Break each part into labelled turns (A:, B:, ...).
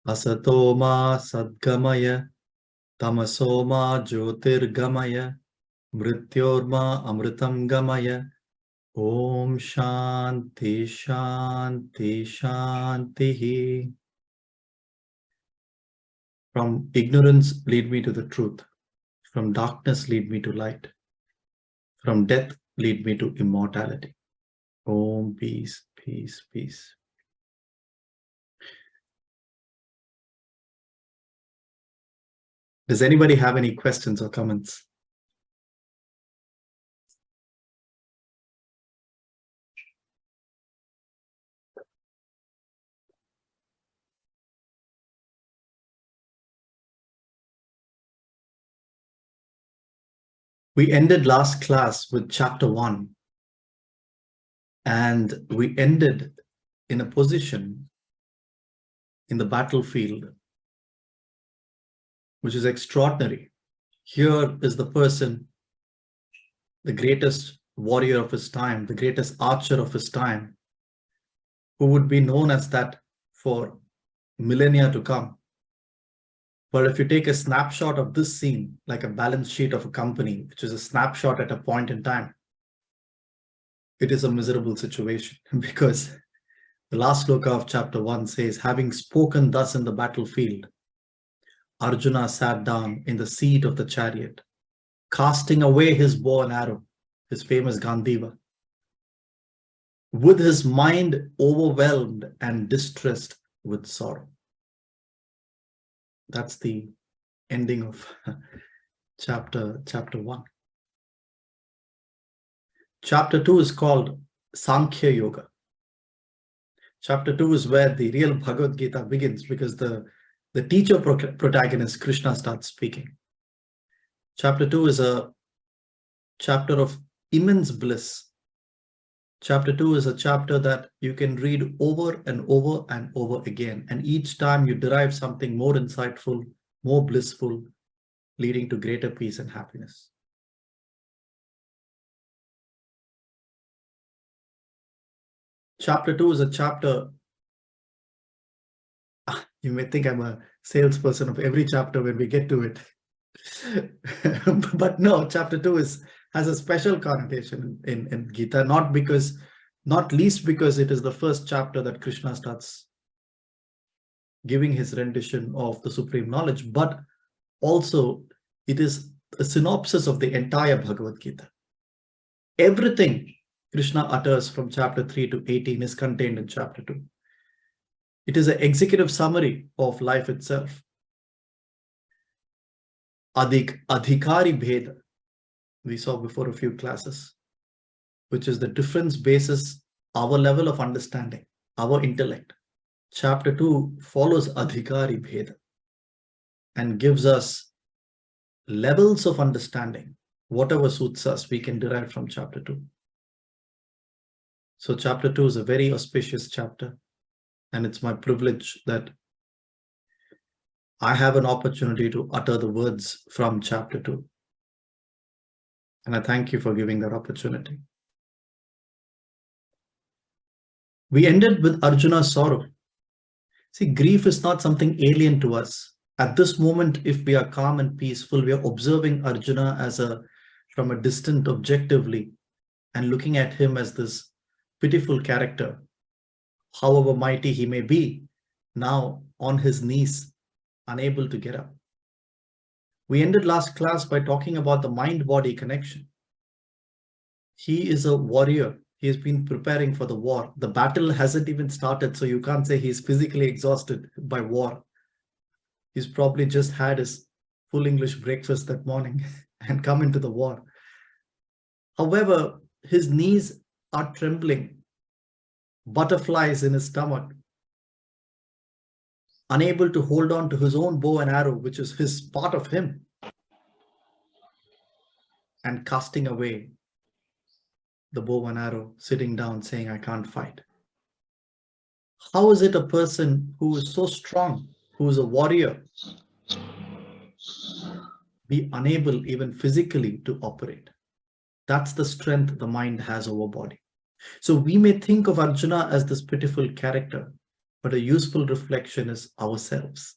A: Asatoma sadgamaya, tamasoma jyotirgamaya, mrityorma amritam gamaya. Om Shanti Shanti Shanti. From ignorance lead me to the truth. From darkness lead me to light. From death lead me to immortality. Om peace, peace, peace. Does anybody have any questions or comments? We ended last class with chapter 1, and we ended in a position in the battlefield which is extraordinary. Here is the person, the greatest warrior of his time, the greatest archer of his time, who would be known as that for millennia to come. But if you take a snapshot of this scene, like a balance sheet of a company, which is a snapshot at a point in time, it is a miserable situation, because the last sloka of chapter 1 says, having spoken thus in the battlefield, Arjuna sat down in the seat of the chariot, casting away his bow and arrow, his famous Gandiva, with his mind overwhelmed and distressed with sorrow. That's the ending of chapter 1. Chapter 2 is called Sankhya Yoga. Chapter 2 is where the real Bhagavad Gita begins, because the teacher protagonist, Krishna, starts speaking. Chapter 2 is a chapter of immense bliss. Chapter 2 is a chapter that you can read over and over and over again. And each time you derive something more insightful, more blissful, leading to greater peace and happiness. Chapter 2 is a chapter, you may think I'm a salesperson of every chapter when we get to it. But no, chapter 2 has a special connotation in Gita, not least because it is the first chapter that Krishna starts giving his rendition of the supreme knowledge, but also it is a synopsis of the entire Bhagavad Gita. Everything Krishna utters from chapter 3 to 18 is contained in chapter 2. It is an executive summary of life itself. Adhikari Bheda, we saw before a few classes, which is the difference basis our level of understanding, our intellect. Chapter 2 follows Adhikari Bheda and gives us levels of understanding. Whatever suits us, we can derive from chapter 2. So chapter 2 is a very auspicious chapter, and it's my privilege that I have an opportunity to utter the words from chapter 2. And I thank you for giving that opportunity. We ended with Arjuna's sorrow. See, grief is not something alien to us. At this moment, if we are calm and peaceful, we are observing Arjuna from a distant objectively and looking at him as this pitiful character, however mighty he may be, now on his knees, unable to get up. We ended last class by talking about the mind-body connection. He is a warrior. He has been preparing for the war. The battle hasn't even started, so you can't say he's physically exhausted by war. He's probably just had his full English breakfast that morning and come into the war. However, his knees are trembling, butterflies in his stomach, unable to hold on to his own bow and arrow, which is his part of him, and casting away the bow and arrow, sitting down saying, I can't fight. How is it a person who is so strong, who is a warrior, be unable even physically to operate? That's the strength the mind has over body. So we may think of Arjuna as this pitiful character, but a useful reflection is ourselves.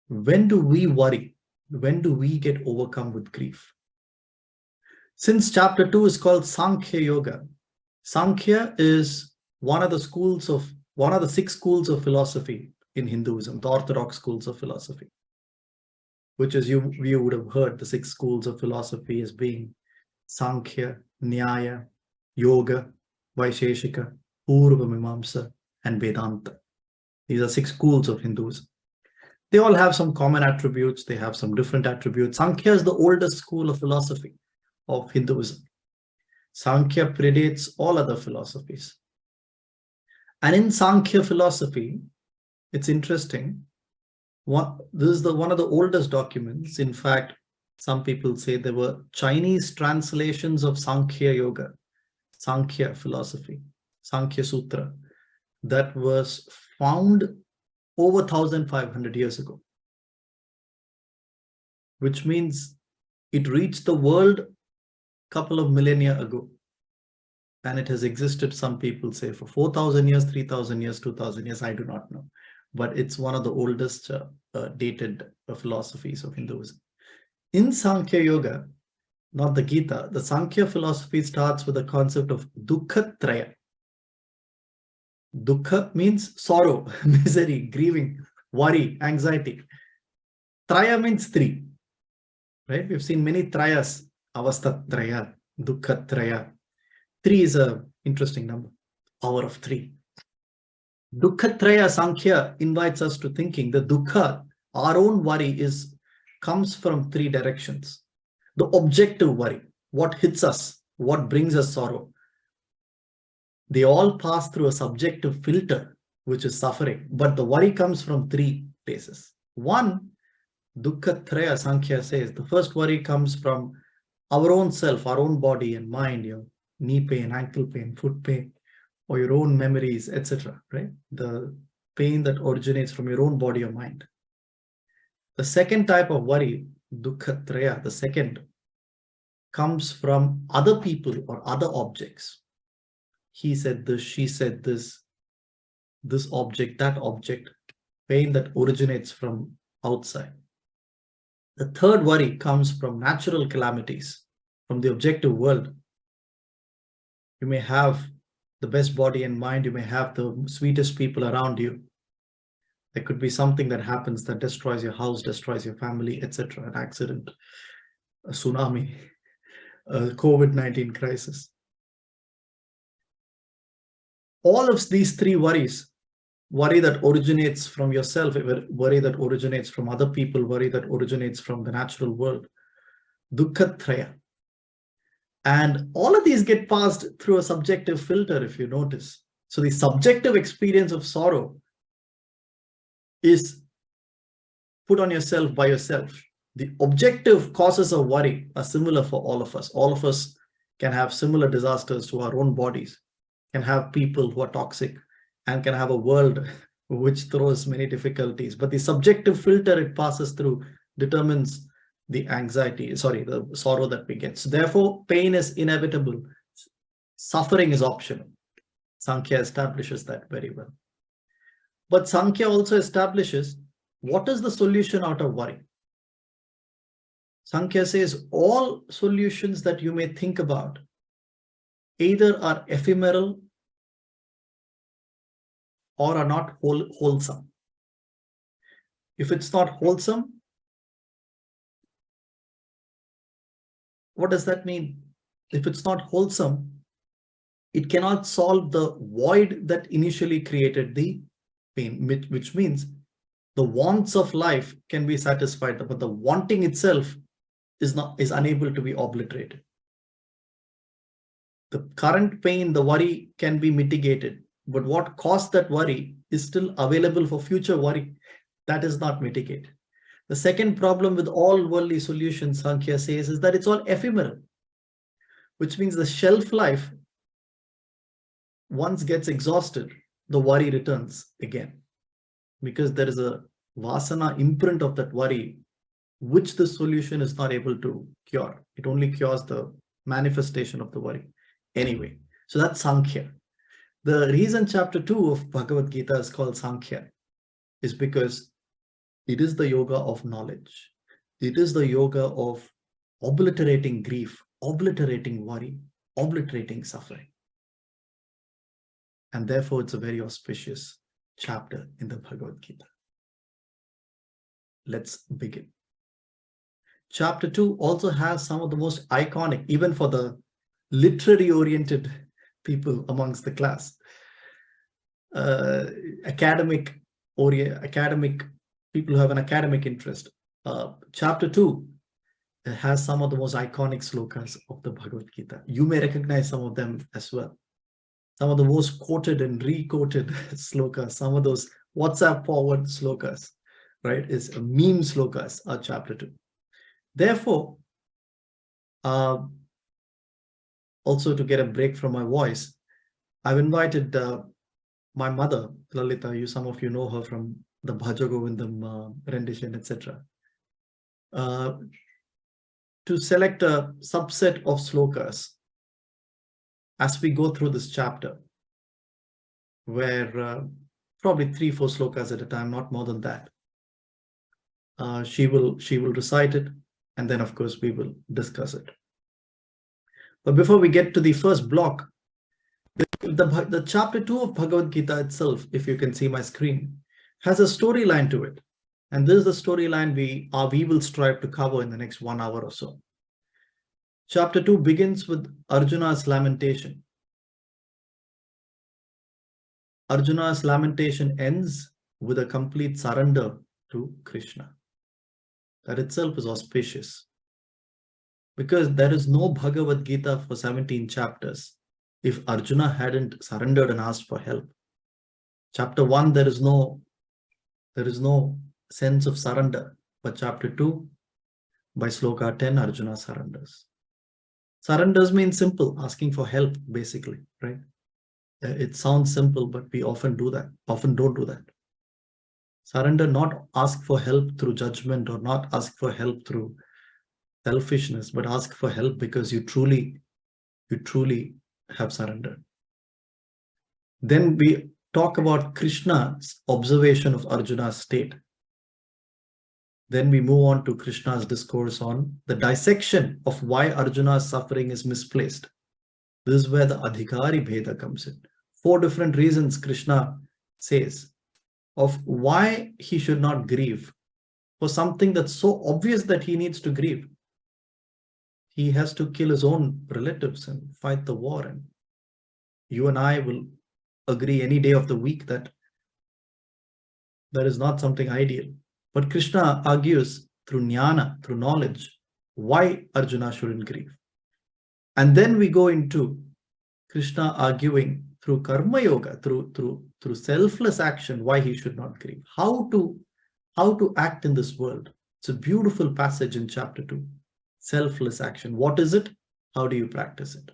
A: When do we worry? When do we get overcome with grief? Since chapter 2 is called Sankhya Yoga, Sankhya is one of the 6 schools of philosophy in Hinduism, the orthodox schools of philosophy, which is you would have heard the 6 schools of philosophy as being Sankhya, Nyaya, Yoga, Vaisheshika, Purva Mimamsa, and Vedanta. These are 6 schools of Hinduism. They all have some common attributes. They have some different attributes. Sankhya is the oldest school of philosophy of Hinduism. Sankhya predates all other philosophies. And in Sankhya philosophy, it's interesting. This is one of the oldest documents. In fact, some people say there were Chinese translations of Sankhya Yoga, Sankhya philosophy, Sankhya Sutra, that was found over 1,500 years ago, which means it reached the world a couple of millennia ago. And it has existed, some people say, for 4,000 years, 3,000 years, 2,000 years, I do not know. But it's one of the oldest dated philosophies of Hinduism. In Sankhya Yoga, not the Gita, the Sankhya philosophy starts with the concept of Dukkha Traya. Dukkha means sorrow, misery, grieving, worry, anxiety. Traya means 3. Right? We've seen many Trayas, Avastha Traya, Dukkha Traya. 3 is an interesting number, power of 3. Dukkha Traya Sankhya invites us to thinking that dukkha, our own worry, comes from 3 directions. The objective worry, what hits us, what brings us sorrow. They all pass through a subjective filter, which is suffering. But the worry comes from 3 places. One, Dukkha Traya Sankhya says, the first worry comes from our own self, our own body and mind, your knee pain, ankle pain, foot pain, or your own memories, etc. Right? The pain that originates from your own body or mind. The second type of worry, Dukkha Traya, the second, comes from other people or other objects. He said this, she said this object, that object, pain that originates from outside. The third worry comes from natural calamities, from the objective world. You may have the best body and mind, you may have the sweetest people around you. There could be something that happens that destroys your house, destroys your family, etc. An accident, a tsunami, a COVID-19 crisis. All of these 3 worries, worry that originates from yourself, worry that originates from other people, worry that originates from the natural world, Dukkha Traya. And all of these get passed through a subjective filter, if you notice. So the subjective experience of sorrow is put on yourself by yourself. The objective causes of worry are similar for all of us. All of us can have similar disasters to our own bodies, can have people who are toxic, and can have a world which throws many difficulties. But the subjective filter it passes through determines the the sorrow that we get. So therefore, pain is inevitable. Suffering is optional. Sankhya establishes that very well. But Sankhya also establishes what is the solution out of worry. Sankhya says all solutions that you may think about either are ephemeral or are not wholesome. If it's not wholesome, what does that mean? If it's not wholesome, it cannot solve the void that initially created the pain, which means the wants of life can be satisfied, but the wanting itself is unable to be obliterated. The current pain, the worry can be mitigated, but what caused that worry is still available for future worry. That is not mitigated. The second problem with all worldly solutions, Sankhya says, is that it's all ephemeral, which means the shelf life, once gets exhausted, the worry returns again, because there is a vasana imprint of that worry, which the solution is not able to cure. It only cures the manifestation of the worry anyway. So that's Sankhya. The reason chapter 2 of Bhagavad Gita is called Sankhya is because it is the yoga of knowledge. It is the yoga of obliterating grief, obliterating worry, obliterating suffering. And therefore, it's a very auspicious chapter in the Bhagavad Gita. Let's begin. Chapter 2 also has some of the most iconic, even for the literary-oriented people amongst the class, academic people who have an academic interest. Chapter 2 has some of the most iconic slokas of the Bhagavad Gita. You may recognize some of them as well. Some of the most quoted and re-quoted slokas, some of those WhatsApp forward slokas, right, is meme slokas are chapter 2. Therefore, also to get a break from my voice, I've invited my mother, Lalita. Some of you know her from the Bhaja Govindam rendition, etc. To select a subset of slokas as we go through this chapter, where probably 3-4 slokas at a time, not more than that. She will recite it, and then of course we will discuss it. But before we get to the first block, the chapter 2 of Bhagavad Gita itself, if you can see my screen, has a storyline to it. And this is the storyline we will strive to cover in the next 1 hour or so. Chapter 2 begins with Arjuna's lamentation. Arjuna's lamentation ends with a complete surrender to Krishna. That itself is auspicious, because there is no Bhagavad Gita for 17 chapters if Arjuna hadn't surrendered and asked for help. Chapter 1, there is no sense of surrender, but chapter 2, by sloka 10, Arjuna surrenders. Surrenders means simple, asking for help, basically, right? It sounds simple, but we often don't do that. Surrender, not ask for help through judgment or not ask for help through selfishness, but ask for help because you truly have surrendered. Then we talk about Krishna's observation of Arjuna's state. Then we move on to Krishna's discourse on the dissection of why Arjuna's suffering is misplaced. This is where the Adhikari Bheda comes in. 4 different reasons Krishna says of why he should not grieve for something that's so obvious that he needs to grieve. He has to kill his own relatives and fight the war. And you and I will agree any day of the week that that is not something ideal. But Krishna argues through jnana, through knowledge, why Arjuna shouldn't grieve. And then we go into Krishna arguing through karma yoga, through selfless action, why he should not grieve. How to act in this world. It's a beautiful passage in chapter 2. Selfless action. What is it? How do you practice it?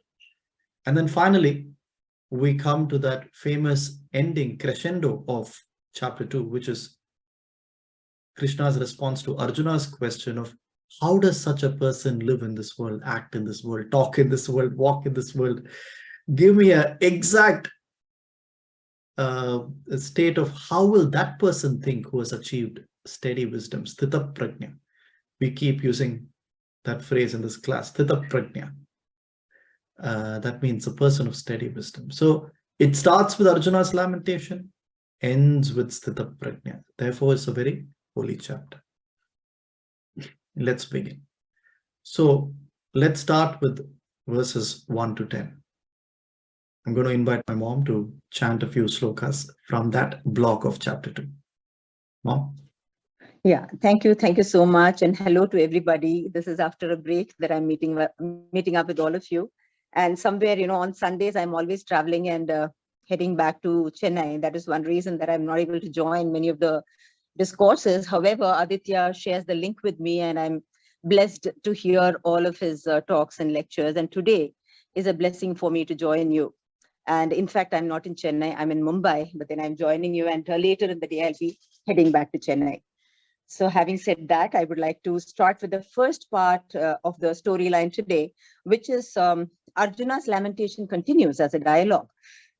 A: And then finally, we come to that famous ending crescendo of chapter 2, which is Krishna's response to Arjuna's question of how does such a person live in this world, act in this world, talk in this world, walk in this world? Give me an exact state of how will that person think who has achieved steady wisdom, sthita prajna. We keep using that phrase in this class, sthita prajna. That means a person of steady wisdom. So it starts with Arjuna's lamentation, ends with sthita prajna. Therefore, it's a very holy chapter. Let's begin. So let's start with verses 1 to 10. I'm going to invite my mom to chant a few slokas from that block of chapter 2. Mom?
B: Yeah, thank you so much, and hello to everybody. This is after a break that I'm meeting up with all of you. And somewhere, on Sundays, I'm always traveling and heading back to Chennai. That is one reason that I'm not able to join many of the discourses. However, Aditya shares the link with me, and I'm blessed to hear all of his talks and lectures. And today is a blessing for me to join you. And in fact, I'm not in Chennai, I'm in Mumbai, but then I'm joining you, and later in the day, I'll be heading back to Chennai. So having said that, I would like to start with the first part of the storyline today, which is Arjuna's lamentation continues as a dialogue.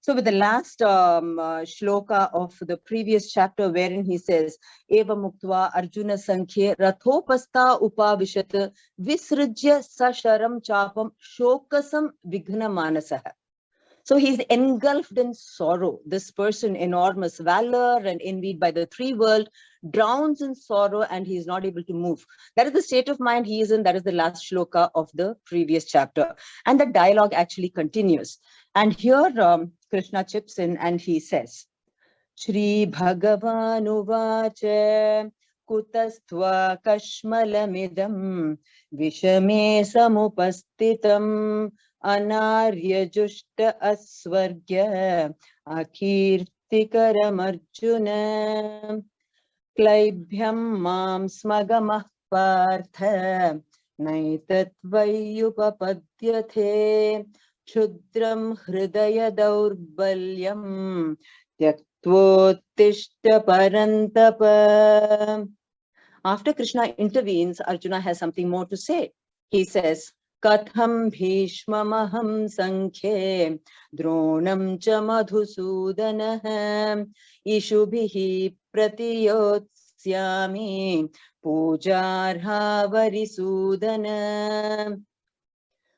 B: So with the last shloka of the previous chapter, wherein he says, Eva muktva Arjuna Sankhye Rathopasta Upavishat Visrujya Sasharam Chapam Shokasam Vighna Manasaha. So he's engulfed in sorrow. This person, enormous valor and envied by the three world, drowns in sorrow and he's not able to move. That is the state of mind he is in. That is the last shloka of the previous chapter. And the dialogue actually continues. And here Krishna chips in and he says, Shri Bhagavan Uvacha Kutastva Kashmalamidam Vishame Samupastitam Anarya Jushta Asvargya Akirtikaram Arjuna Klaibhyam Mam Smagamah Partha Naitatvayupapadyathe Chudram Hridaya Daurbalyam Tyaktvottishta Parantapa. After Krishna intervenes, Arjuna has something more to say. He says, Katham Bhishmamaham Sankhye Dronam cha Madhusudanah Ishubhihi Pratiyotsami Pujarha Varisudana.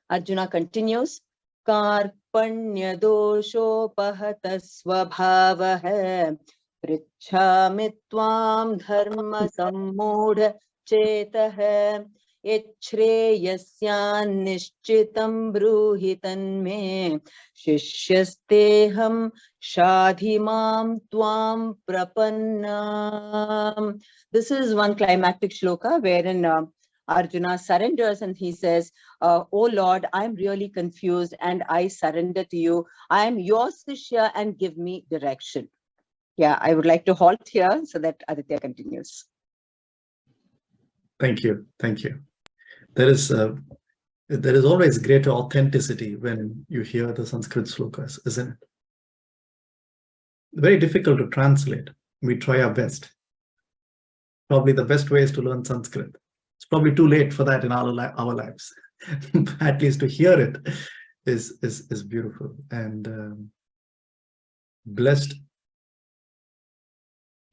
B: Arjuna continues, Karpanya Doshopahata Swabhavah Prichhami Tvam Dharma Sammudha Chetah Yachreyasyan Nishchitam Bruhitan Me Shishyasteham Shadhimam Tvam Prapannam. This is one climactic shloka wherein Arjuna surrenders and he says, oh Lord, I'm really confused and I surrender to you. I am your Shishya and give me direction. Yeah, I would like to halt here so that Aditya continues.
A: Thank you. Thank you. There is always greater authenticity when you hear the Sanskrit slokas, isn't it? Very difficult to translate. We try our best. Probably the best way is to learn Sanskrit. It's probably too late for that in our lives. At least to hear it is beautiful and blessed.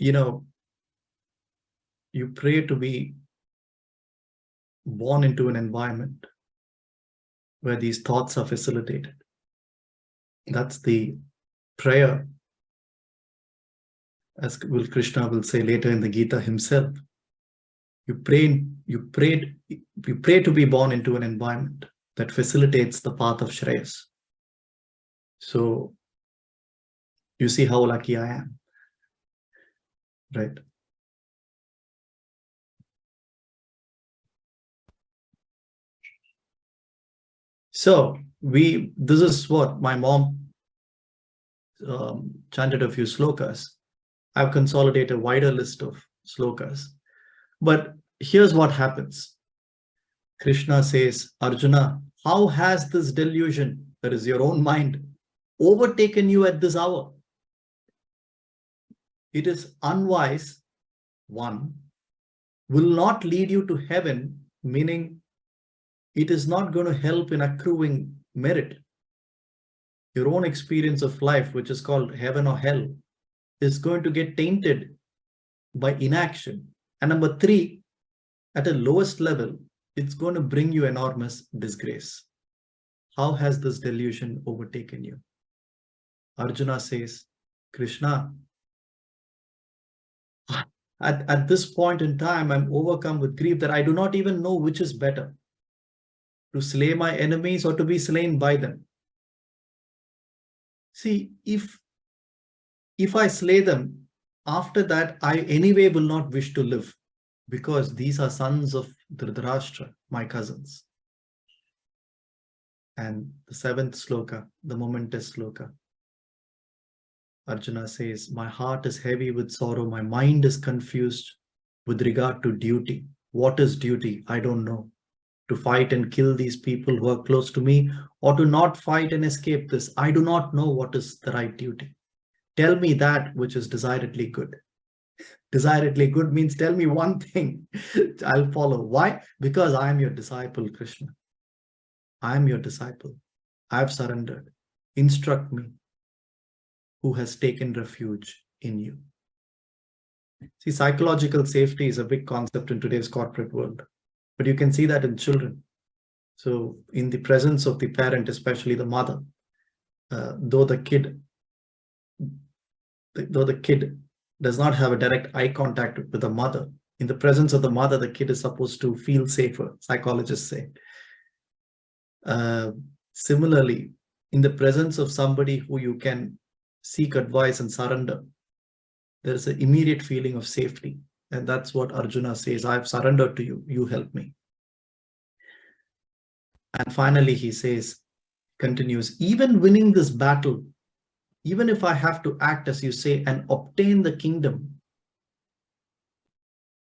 A: You know, you pray to be born into an environment where these thoughts are facilitated. That's the prayer, as Krishna will say later in the Gita himself. You pray to be born into an environment that facilitates the path of Shreyas. So you see how lucky I am, right? So this is what my mom chanted a few slokas. I've consolidated a wider list of slokas. But here's what happens. Krishna says, Arjuna, how has this delusion, that is your own mind, overtaken you at this hour? It is unwise, one, will not lead you to heaven, meaning it is not going to help in accruing merit. Your own experience of life, which is called heaven or hell, is going to get tainted by inaction. And number three, at a lowest level, it's going to bring you enormous disgrace. How has this delusion overtaken you? Arjuna says, Krishna, at this point in time, I'm overcome with grief that I do not even know which is better, to slay my enemies or to be slain by them. See, if I slay them, after that, I anyway will not wish to live, because these are sons of Dhritarashtra, my cousins. And the seventh sloka, the momentous sloka, Arjuna says, my heart is heavy with sorrow, my mind is confused with regard to duty. What is duty? I don't know. To fight and kill these people who are close to me, or to not fight and escape this. I do not know what is the right duty. Tell me that which is desiredly good. Desiredly good means tell me one thing, I'll follow. Why? Because I am your disciple, Krishna. I am your disciple. I have surrendered. Instruct me. who has taken refuge in you. See, psychological safety is a big concept in today's corporate world, but you can see that in children. So in the presence of the parent, especially the mother, though the kid does not have a direct eye contact with the mother, in the presence of the mother, the kid is supposed to feel safer, psychologists say. Similarly, in the presence of somebody who you can seek advice and surrender, there is an immediate feeling of safety. And that's what Arjuna says, I've surrendered to you, you help me. And finally, he says, continues, even winning this battle, even if I have to act, as you say, and obtain the kingdom.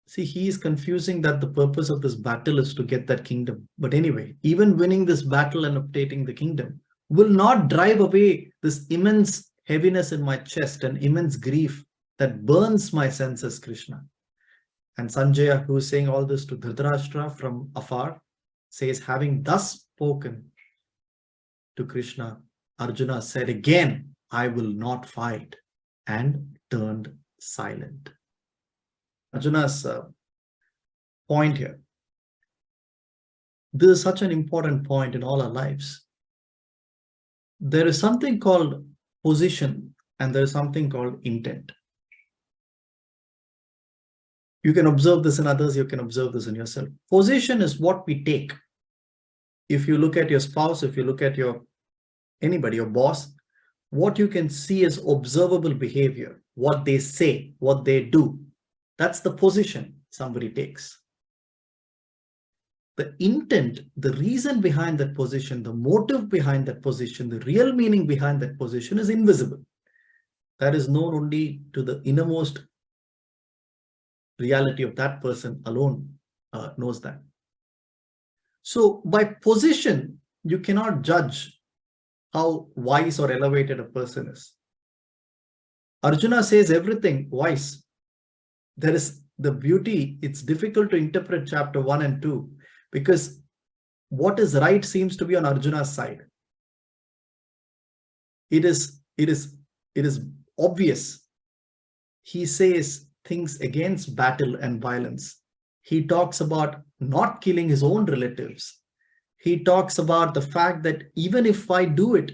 A: See, he is confusing that the purpose of this battle is to get that kingdom. But anyway, even winning this battle and obtaining the kingdom will not drive away this immense heaviness in my chest and immense grief that burns my senses, Krishna. And Sanjaya, who is saying all this to Dhritarashtra from afar, says, having thus spoken to Krishna, Arjuna said again, I will not fight, and turned silent. Arjuna's point here. This is such an important point in all our lives. There is something called position, and there is something called intent. You can observe this in others, you can observe this in yourself. Position is what we take. If you look at your spouse, if you look at anybody, your boss, what you can see is observable behavior, what they say, what they do. That's the position somebody takes. The intent, the reason behind that position, the motive behind that position, the real meaning behind that position is invisible. That is known only to the innermost reality of that person alone knows that. So by position, you cannot judge how wise or elevated a person is. Arjuna says everything wise. There is the beauty. It's difficult to interpret chapter 1 and 2 because what is right seems to be on Arjuna's side. It is obvious. He says things against battle and violence. He talks about not killing his own relatives. He talks about the fact that even if I do it,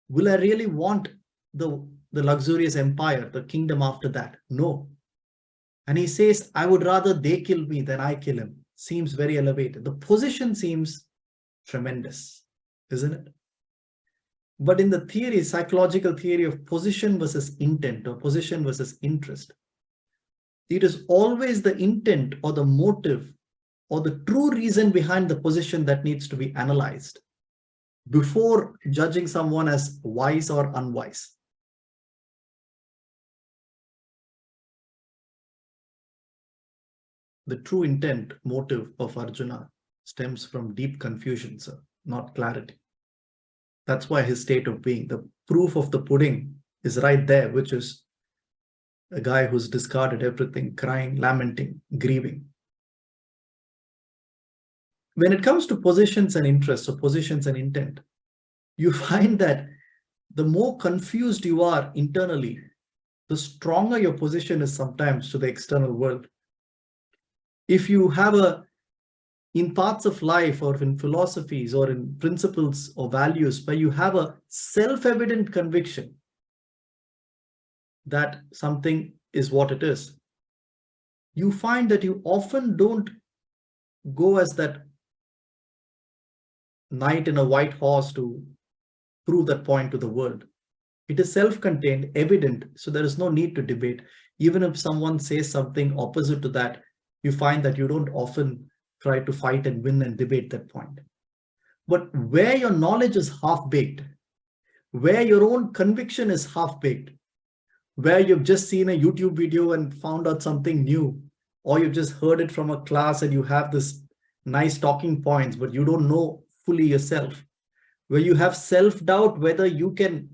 A: will I really want the luxurious empire, the kingdom after that? No. And he says, I would rather they kill me than I kill him. Seems very elevated. The position seems tremendous, isn't it? But in the theory, psychological theory of position versus intent or position versus interest, it is always the intent or the motive or the true reason behind the position that needs to be analyzed before judging someone as wise or unwise. The true intent, motive of Arjuna stems from deep confusion, sir, not clarity. That's why his state of being, the proof of the pudding is right there, which is a guy who's discarded everything, crying, lamenting, grieving. When it comes to positions and interests or positions and intent, you find that the more confused you are internally, the stronger your position is sometimes to the external world. If you have in parts of life or in philosophies or in principles or values where you have a self-evident conviction that something is what it is, you find that you often don't go as that knight in a white horse to prove that point to the world. It is self-contained, evident, so there is no need to debate. Even if someone says something opposite to that, you find that you don't often try to fight and win and debate that point. But where your knowledge is half-baked, where your own conviction is half-baked, where you've just seen a YouTube video and found out something new, or you've just heard it from a class and you have this nice talking points, but you don't know fully yourself, where you have self-doubt whether you can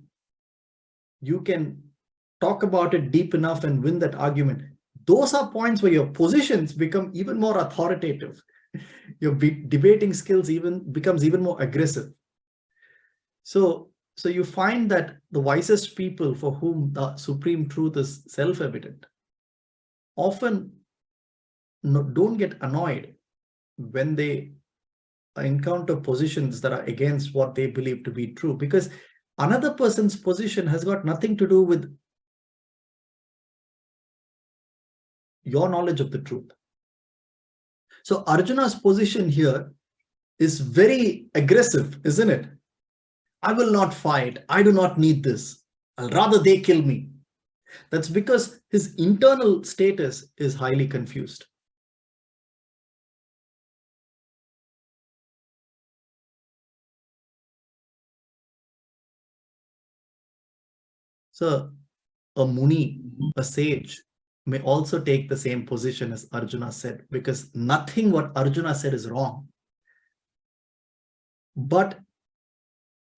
A: talk about it deep enough and win that argument. Those are points where your positions become even more authoritative. Your debating skills becomes even more aggressive. So So you find that the wisest people for whom the supreme truth is self-evident often don't get annoyed when they encounter positions that are against what they believe to be true, because another person's position has got nothing to do with your knowledge of the truth. So Arjuna's position here is very aggressive, isn't it? I will not fight. I do not need this. I'll rather they kill me. That's because his internal status is highly confused. So a muni, a sage, may also take the same position as Arjuna said, because nothing what Arjuna said is wrong. But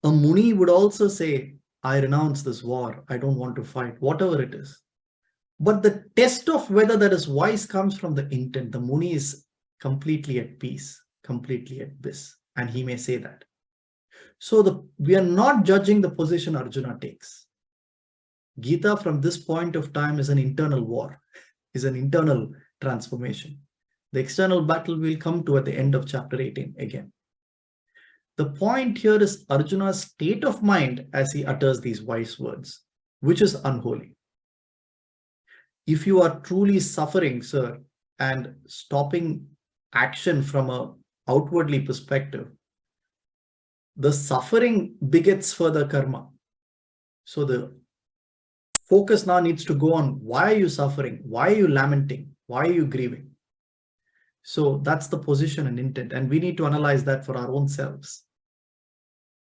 A: a muni would also say, I renounce this war. I don't want to fight, whatever it is. But the test of whether that is wise comes from the intent. The muni is completely at peace, completely at bliss, and he may say that. So we are not judging the position Arjuna takes. Gita from this point of time is an internal war, is an internal transformation. The external battle will come to at the end of chapter 18 again. The point here is Arjuna's state of mind as he utters these wise words, which is unholy. If you are truly suffering, sir, and stopping action from a outwardly perspective, the suffering begets further karma. So the focus now needs to go on, why are you suffering? Why are you lamenting? Why are you grieving? So that's the position and intent. And we need to analyze that for our own selves.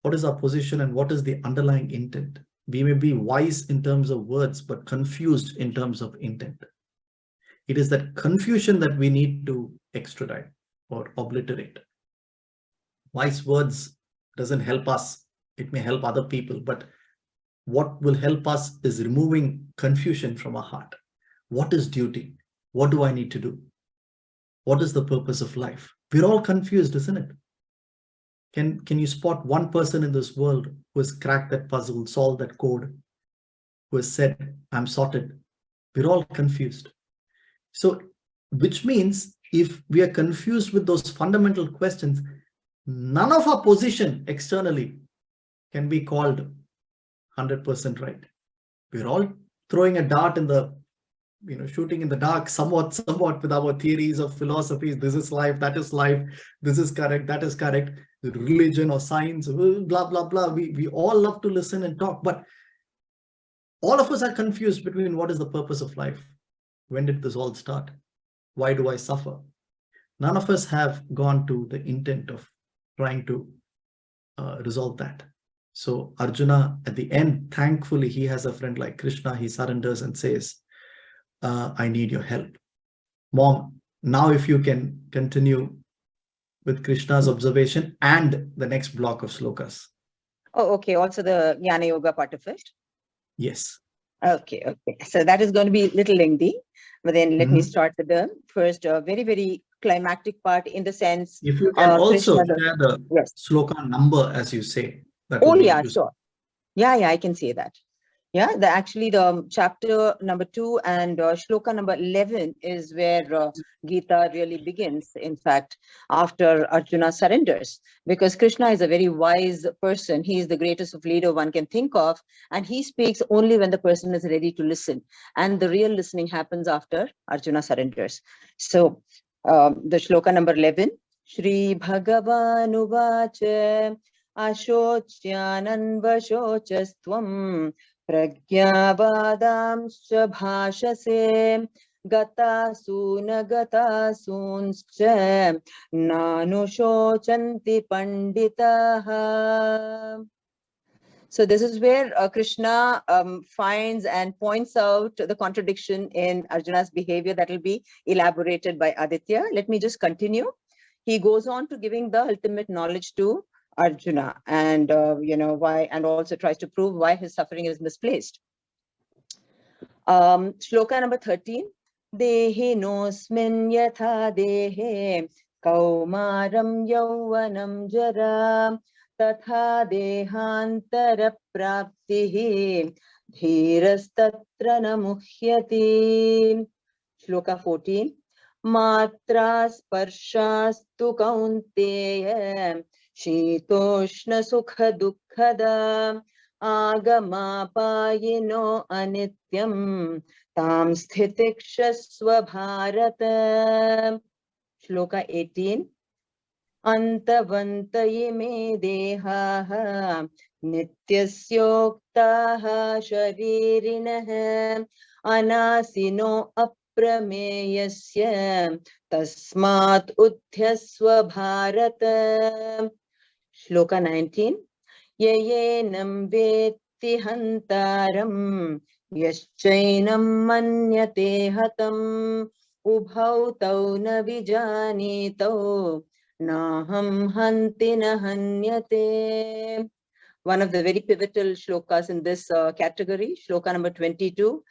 A: What is our position and what is the underlying intent? We may be wise in terms of words, but confused in terms of intent. It is that confusion that we need to extradite or obliterate. Wise words doesn't help us. It may help other people, but what will help us is removing confusion from our heart. What is duty? What do I need to do? What is the purpose of life? We're all confused, isn't it? Can you spot one person in this world who has cracked that puzzle, solved that code, who has said, I'm sorted? We're all confused. So, which means if we are confused with those fundamental questions, none of our position externally can be called 100% right. We're all throwing a dart in the, shooting in the dark somewhat with our theories of philosophies. This is life, that is life, this is correct, that is correct, religion or science, blah, blah, blah. We all love to listen and talk, but all of us are confused between what is the purpose of life. When did this all start? Why do I suffer? None of us have gone to the intent of trying to resolve that. So Arjuna, at the end, thankfully, he has a friend like Krishna. He surrenders and says, I need your help. Mom, now if you can continue with Krishna's observation and the next block of slokas.
B: Oh, okay. Also the Jnana Yoga part of it.
A: Yes.
B: Okay. So that is going to be a little lengthy, but then let me start with the first very, very climactic part, in the sense.
A: If you can also
B: Krishna,
A: share the sloka number as you say. That
B: sure. Yeah, I can say that. Yeah, actually the chapter number 2 and shloka number 11 is where Gita really begins, in fact, after Arjuna surrenders, because Krishna is a very wise person. He is the greatest of leader one can think of, and he speaks only when the person is ready to listen. And the real listening happens after Arjuna surrenders. So the shloka number 11, Shri Bhagavan Uvacha Ashocyananvashocastvam Pragyavadamscha bhashase gatasuna nanushocanti panditaha. So this is where Krishna finds and points out the contradiction in Arjuna's behavior that will be elaborated by Aditya. Let me just continue. He goes on to giving the ultimate knowledge to Arjuna, and why, and also tries to prove why his suffering is misplaced. Shloka number 13. Dehe nosmin yatha dehe kaumaram yauvanam jara tatha dehantara praptihi dhirastatra na muhyati. Shloka 14. Matra sparshastu kaunteya shitoshna sukha dukkhada agamapayino anityam tam sthitiksha bharata. Shloka 18. Antavanta ime dehaha nityasyoktah sharirinaha anasino aprameyasya tasmat udhyasva bharata. Shloka 19. Yayenam vetti hantaram yaschainam manyate hatam ubhau tau na vijanitau naham hanti na hanyate. One of the very pivotal shlokas in this category, shloka number 22.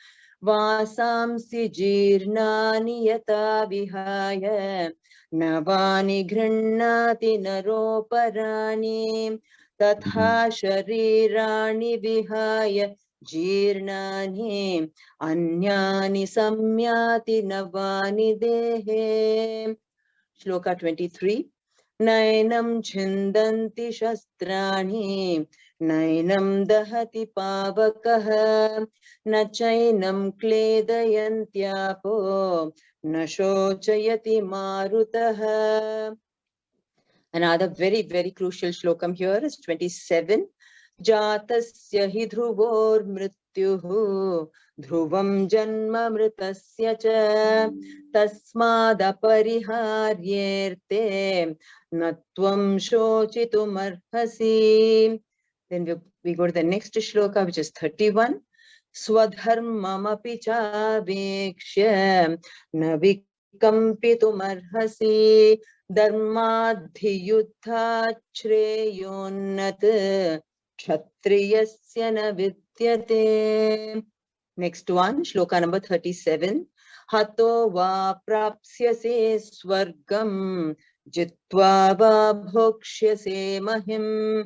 B: Vasamsi jirnani yata vihaya navani ghrannati naroparani tatha sharirani vihaya jirnani anyani samyati navani dehe. Shloka 23. Nainam chindanti shastrani nainam dahati pavakah na chainam kledayantyapo na shochayati marutah. Another very, very crucial shlokam here is 27. Jatasya hi dhruvor mrityuhu dhruvam janma mritasya cha tasmada pariharyerte natvam shochitum arhasi. Then we go to the next shloka, which is 31. Swadharmamapi chavekshya navikampitum arhasi dharmadhiyuddha shreyonnat kshatriyasya na vidyate. Next one, shloka number 37. Hato va prapsyase swargam jitva va bhokshyase mahim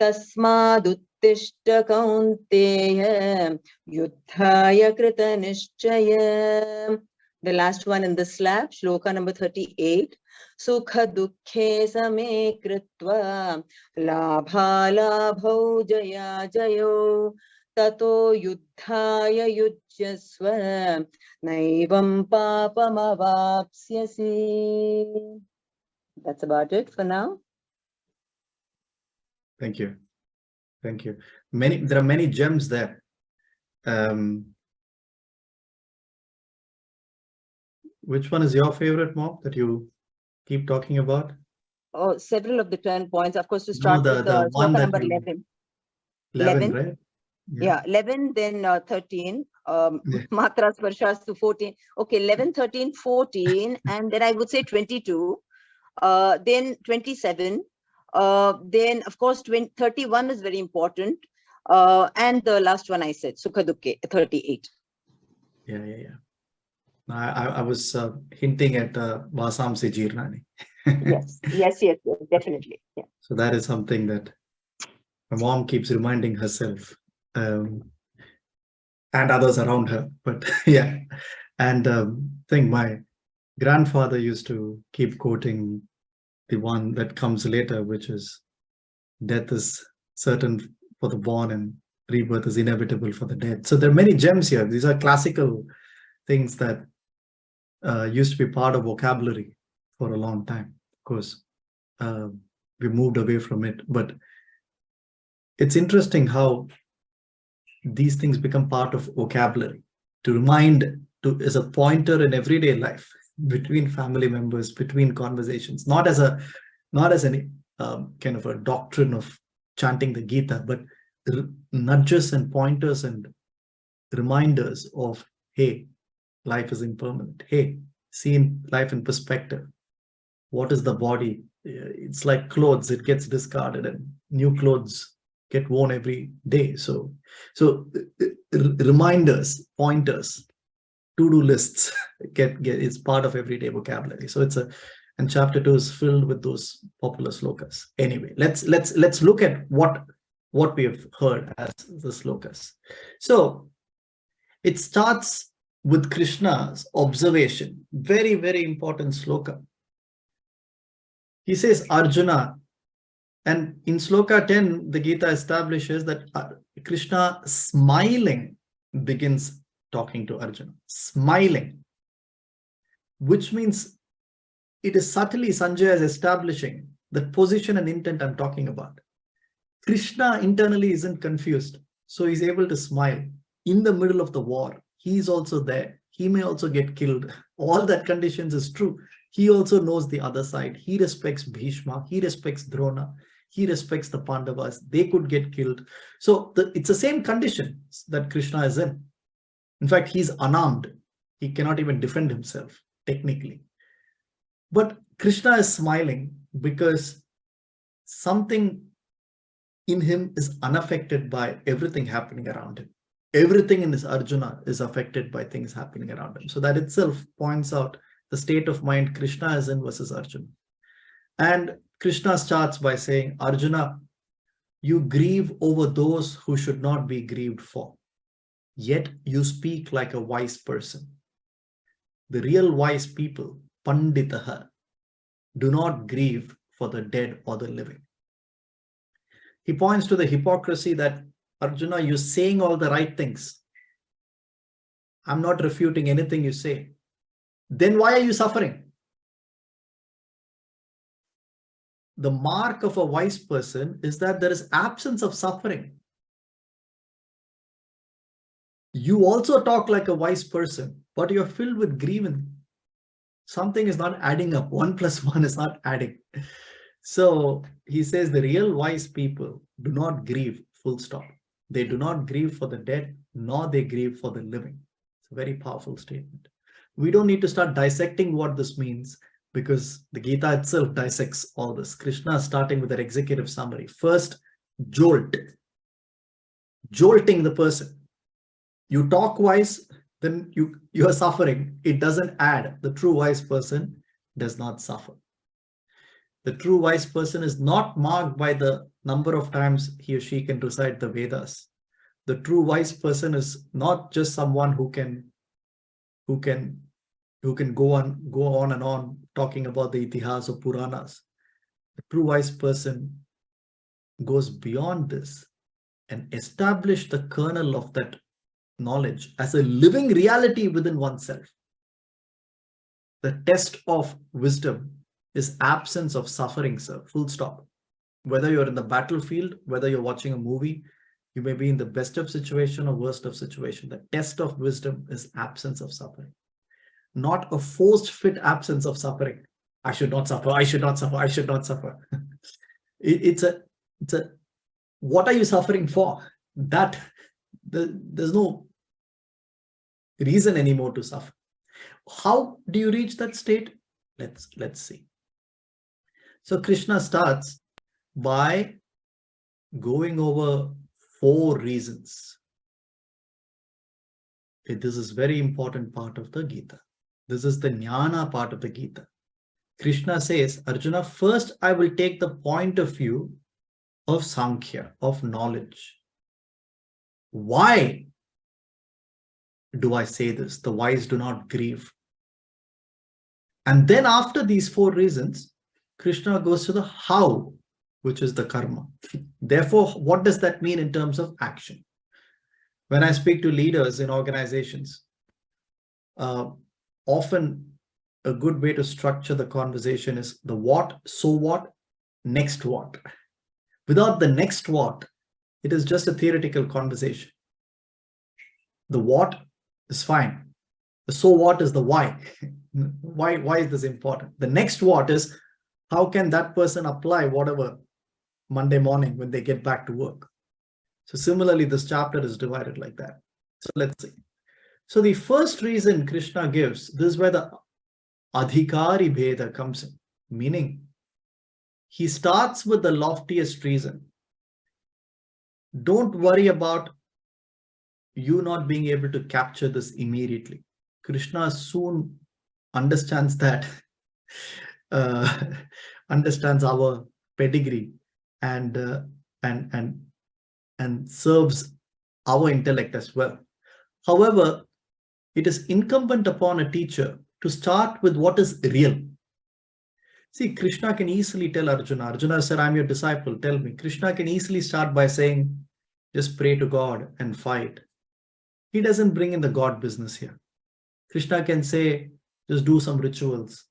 B: tasmaduttishta kaunteya yuddhaya krita nishchaya. The last one in the slab, shloka number 38. Sukha dukkhe same kritva labha labhau jaya jayo tato yuddhaya yujyasva naivam papam avapsyasi. That's about it for now.
A: Thank you. Thank you. There are many gems there. Which one is your favorite, Mom, that you keep talking about?
B: Oh, several of the 10 points. Of course, to start with
A: the one
B: shloka
A: that
B: number 11. 11,
A: right?
B: Yeah, 11, then 13,
A: Yeah.
B: Matra Sparshas to 14. Okay, 11, 13, 14, and then I would say 22, then 27, then of course 31 is very important, and the last one I said, Sukha Dukkhe, 38.
A: Yeah. I was hinting at Vasamsi Jirnani.
B: Yes, definitely. Yeah.
A: So that is something that my mom keeps reminding herself and others around her. But yeah, and I think my grandfather used to keep quoting the one that comes later, which is death is certain for the born and rebirth is inevitable for the dead. So there are many gems here. These are classical things that used to be part of vocabulary for a long time. Of course, we moved away from it, but it's interesting how these things become part of vocabulary to remind, as a pointer in everyday life between family members, between conversations, not as any kind of a doctrine of chanting the Gita, but nudges and pointers and reminders of, hey, life is impermanent. Hey, see life in perspective. What is the body? It's like clothes, it gets discarded and new clothes get worn every day. So reminders, pointers, to-do lists it's part of everyday vocabulary. So it's a And chapter 2 is filled with those popular slokas. Anyway, let's look at what we have heard as the slokas. So it starts with Krishna's observation. Very, very important sloka. He says, Arjuna, and in sloka 10, the Gita establishes that Krishna smiling begins talking to Arjuna. Smiling, which means it is subtly Sanjaya is establishing the position and intent I'm talking about. Krishna internally isn't confused, so he's able to smile. In the middle of the war, he's also there. He may also get killed. All that conditions is true. He also knows the other side. He respects Bhishma. He respects Drona. He respects the Pandavas. They could get killed. So it's the same conditions that Krishna is in. In fact, he's unarmed. He cannot even defend himself, technically. But Krishna is smiling because something in him is unaffected by everything happening around him. Everything in this Arjuna is affected by things happening around him. So that itself points out the state of mind Krishna is in versus Arjuna. And Krishna starts by saying, Arjuna, you grieve over those who should not be grieved for, yet you speak like a wise person. The real wise people, Panditaha, do not grieve for the dead or the living. He points to the hypocrisy that, Arjuna, you're saying all the right things. I'm not refuting anything you say. Then why are you suffering? The mark of a wise person is that there is absence of suffering. You also talk like a wise person, but you're filled with grievance. Something is not adding up. 1 + 1 is not adding. So he says the real wise people do not grieve, full stop. They do not grieve for the dead, nor they grieve for the living. It's a very powerful statement. We don't need to start dissecting what this means because the Gita itself dissects all this. Krishna is starting with an executive summary. First, jolt. Jolting the person. You talk wise, then you are suffering. It doesn't add. The true wise person does not suffer. The true wise person is not marked by the number of times he or she can recite the Vedas. The true wise person is not just someone who can go on and on talking about the Itihas or Puranas. The true wise person goes beyond this and establish the kernel of that knowledge as a living reality within oneself. The test of wisdom is absence of suffering, sir. Full stop. Whether you're in the battlefield, whether you're watching a movie, you may be in the best of situation or worst of situation. The test of wisdom is absence of suffering. Not a forced fit absence of suffering. I should not suffer. I should not suffer. I should not suffer. It's a what are you suffering for? There's no reason anymore to suffer. How do you reach that state? Let's see. So Krishna starts by going over 4 reasons. This is very important part of the Gita. This is the jnana part of the Gita. Krishna says, Arjuna, first I will take the point of view of Sankhya, of knowledge. Why do I say this? The wise do not grieve. And then after these 4 reasons, Krishna goes to the how, which is the karma. Therefore, what does that mean in terms of action? When I speak to leaders in organizations, often a good way to structure the conversation is the what, so what, next what. Without the next what, it is just a theoretical conversation. The what is fine. The so what is the why. Why is this important? The next what is how can that person apply whatever Monday morning when they get back to work. So similarly, this chapter is divided like that. So let's see. So the first reason Krishna gives, this is where the adhikari bheda comes in, meaning he starts with the loftiest reason. Don't worry about you not being able to capture this immediately. Krishna soon understands that uh, understands our pedigree and and and and serves our intellect as well. However, it is incumbent upon a teacher to start with what is real. See, Krishna can easily tell Arjuna. Arjuna said, I'm your disciple, tell me. Krishna can easily start by saying, just pray to God and fight. He doesn't bring in the God business here. Krishna can say, just do some rituals.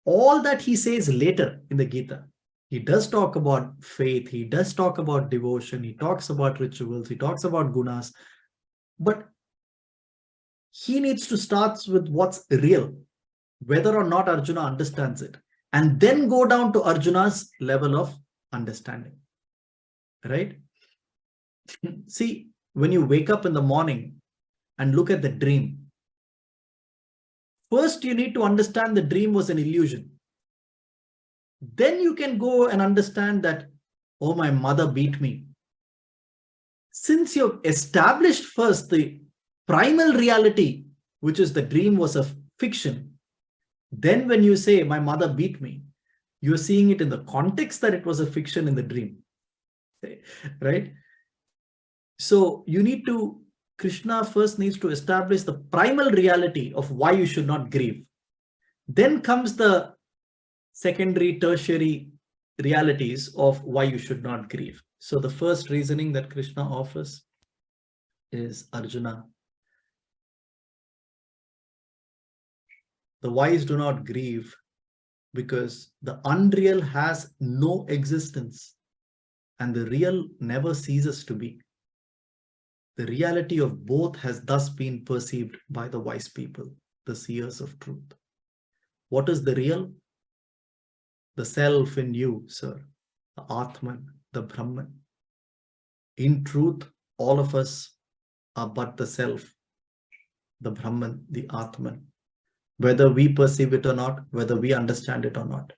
A: All that he says later in the Gita. He does talk about faith, he does talk about devotion, he talks about rituals, he talks about gunas, but he needs to start with what's real, whether or not Arjuna understands it, and then go down to Arjuna's level of understanding, right? See, when you wake up in the morning and look at the dream, first you need to understand the dream was an illusion. Then you can go and understand that, oh, my mother beat me. Since you've established first the primal reality, which is the dream was a fiction, then when you say, my mother beat me, you're seeing it in the context that it was a fiction in the dream, right? So you need to, Krishna first needs to establish the primal reality of why you should not grieve. Then comes the secondary, tertiary realities of why you should not grieve. So the first reasoning that Krishna offers is, Arjuna, the wise do not grieve because the unreal has no existence and the real never ceases to be. The reality of both has thus been perceived by the wise people, the seers of truth. What is the real? The self in you, sir, the Atman, the Brahman. In truth, all of us are but the self, the Brahman, the Atman, whether we perceive it or not, whether we understand it or not.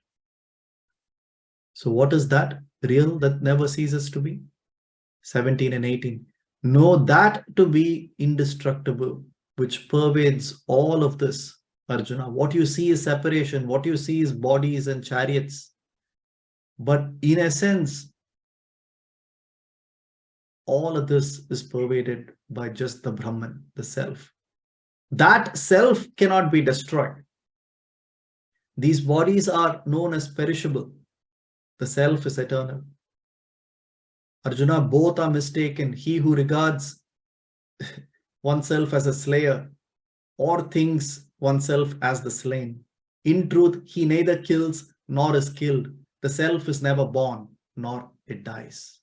A: So what is that real that never ceases to be? 17 and 18. Know that to be indestructible, which pervades all of this, Arjuna. What you see is separation. What you see is bodies and chariots. But in essence, all of this is pervaded by just the Brahman, the self. That self cannot be destroyed. These bodies are known as perishable. The self is eternal. Arjuna, both are mistaken. He who regards oneself as a slayer or thinks oneself as the slain. In truth, he neither kills nor is killed. The self is never born, nor it dies.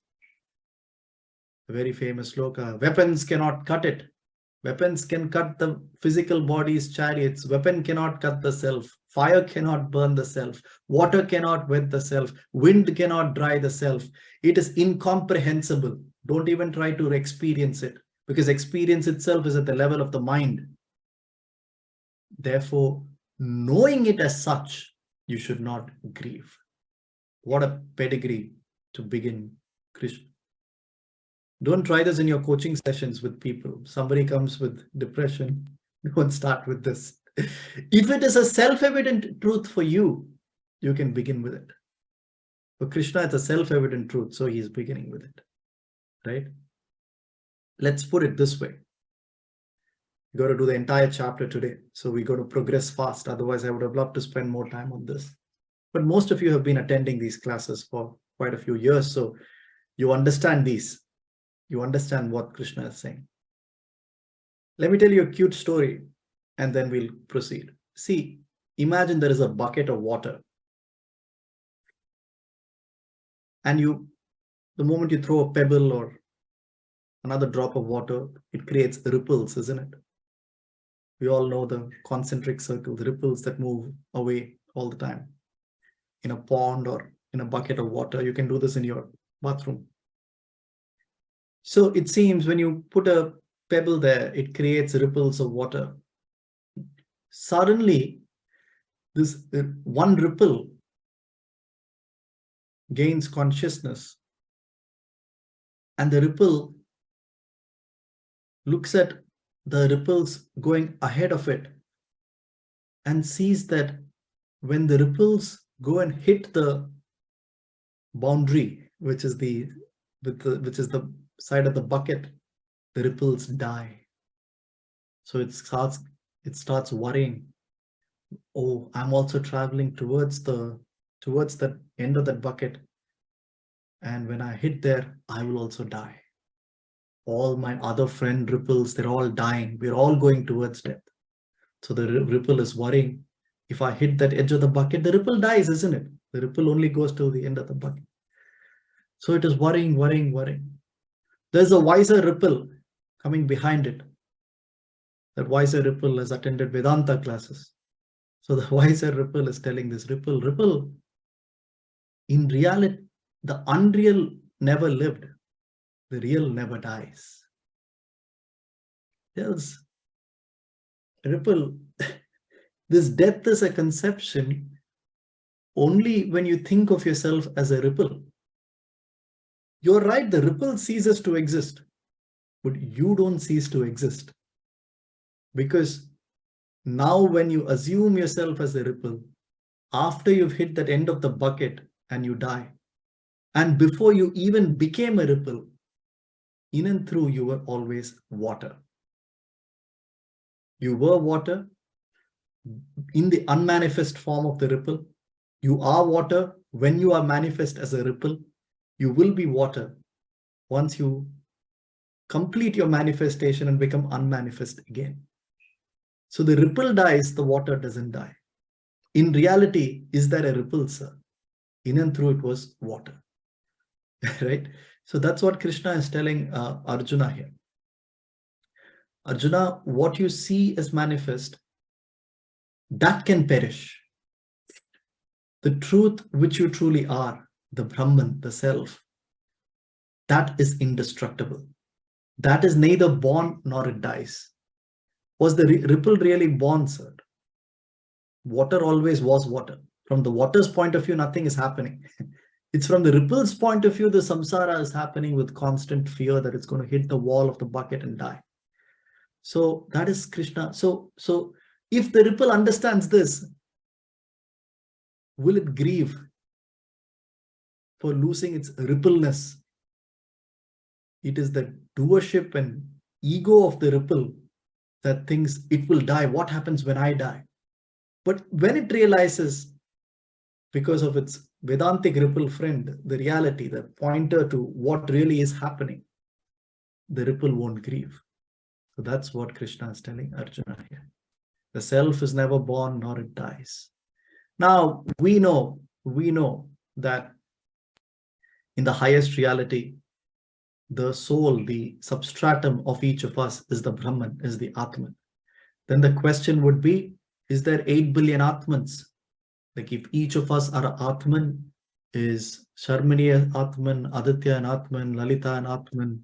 A: A very famous sloka. Weapons cannot cut it. Weapons can cut the physical body's chariots. Weapon cannot cut the self. Fire cannot burn the self. Water cannot wet the self. Wind cannot dry the self. It is incomprehensible. Don't even try to experience it, because experience itself is at the level of the mind. Therefore, knowing it as such, you should not grieve. What a pedigree to begin, Krishna. Don't try this in your coaching sessions with people. Somebody comes with depression, don't start with this. If it is a self-evident truth for you, you can begin with it. For Krishna, it's a self-evident truth, so he's beginning with it, right? Let's put it this way. We got to do the entire chapter today, so we got to progress fast. Otherwise, I would have loved to spend more time on this. But most of you have been attending these classes for quite a few years, so you understand these. You understand what Krishna is saying. Let me tell you a cute story, and then we'll proceed. See, imagine there is a bucket of water. And the moment you throw a pebble or another drop of water, it creates ripples, isn't it? We all know the concentric circles, ripples that move away all the time. In a pond or in a bucket of water, you can do this in your bathroom. So it seems when you put a pebble there, it creates ripples of water. Suddenly, this one ripple gains consciousness, and the ripple looks at the ripples going ahead of it and sees that when the ripples go and hit the boundary, which is the side of the bucket, the ripples die. So it starts worrying. Oh, I'm also traveling towards the end of that bucket. And when I hit there, I will also die. All my other friend ripples, they're all dying. We're all going towards death. So the ripple is worrying. If I hit that edge of the bucket, the ripple dies, isn't it? The ripple only goes to the end of the bucket. So it is worrying, worrying, worrying. There's a wiser ripple coming behind it. That wiser ripple has attended Vedanta classes. So the wiser ripple is telling this ripple, in reality, the unreal never lived. The real never dies. Yes, ripple, this death is a conception only when you think of yourself as a ripple. You're right, the ripple ceases to exist, but you don't cease to exist. Because now when you assume yourself as a ripple, after you've hit that end of the bucket and you die, and before you even became a ripple, in and through you were always water. You were water in the unmanifest form of the ripple. You are water when you are manifest as a ripple. You will be water once you complete your manifestation and become unmanifest again. So the ripple dies, the water doesn't die. In reality, is there a ripple, sir? In and through it was water. Right? So that's what Krishna is telling Arjuna here. Arjuna, what you see as manifest, that can perish. The truth which you truly are, the Brahman, the self, that is indestructible. That is neither born nor it dies. Was the ripple really born, sir? Water always was water. From the water's point of view, nothing is happening. It's from the ripple's point of view, the samsara is happening with constant fear that it's going to hit the wall of the bucket and die. So that is Krishna. So if the ripple understands this, will it grieve for losing its rippleness? It is the doership and ego of the ripple that thinks it will die. What happens when I die? But when it realizes, because of its Vedantic ripple friend, the reality, the pointer to what really is happening, the ripple won't grieve. So that's what Krishna is telling Arjuna here. The self is never born nor it dies. Now we know that in the highest reality, the soul, the substratum of each of us is the Brahman, is the Atman. Then the question would be, is there 8 billion Atmans? Like if each of us are an Atman, is Sharmini an Atman, Aditya an Atman, Lalita an Atman,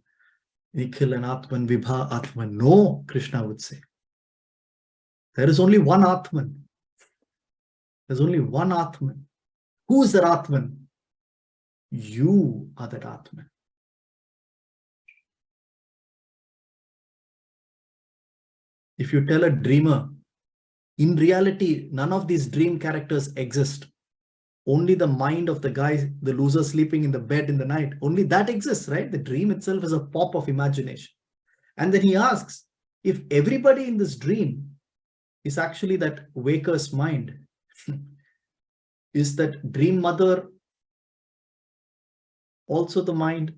A: Nikhil an Atman, Vibha Atman? No, Krishna would say. There is only one Atman. There's only one Atman. Who is that Atman? You are that Atman. If you tell a dreamer, in reality, none of these dream characters exist. Only the mind of the guy, the loser sleeping in the bed in the night, only that exists, right? The dream itself is a pop of imagination. And then he asks, if everybody in this dream is actually that waker's mind, is that dream mother also the mind?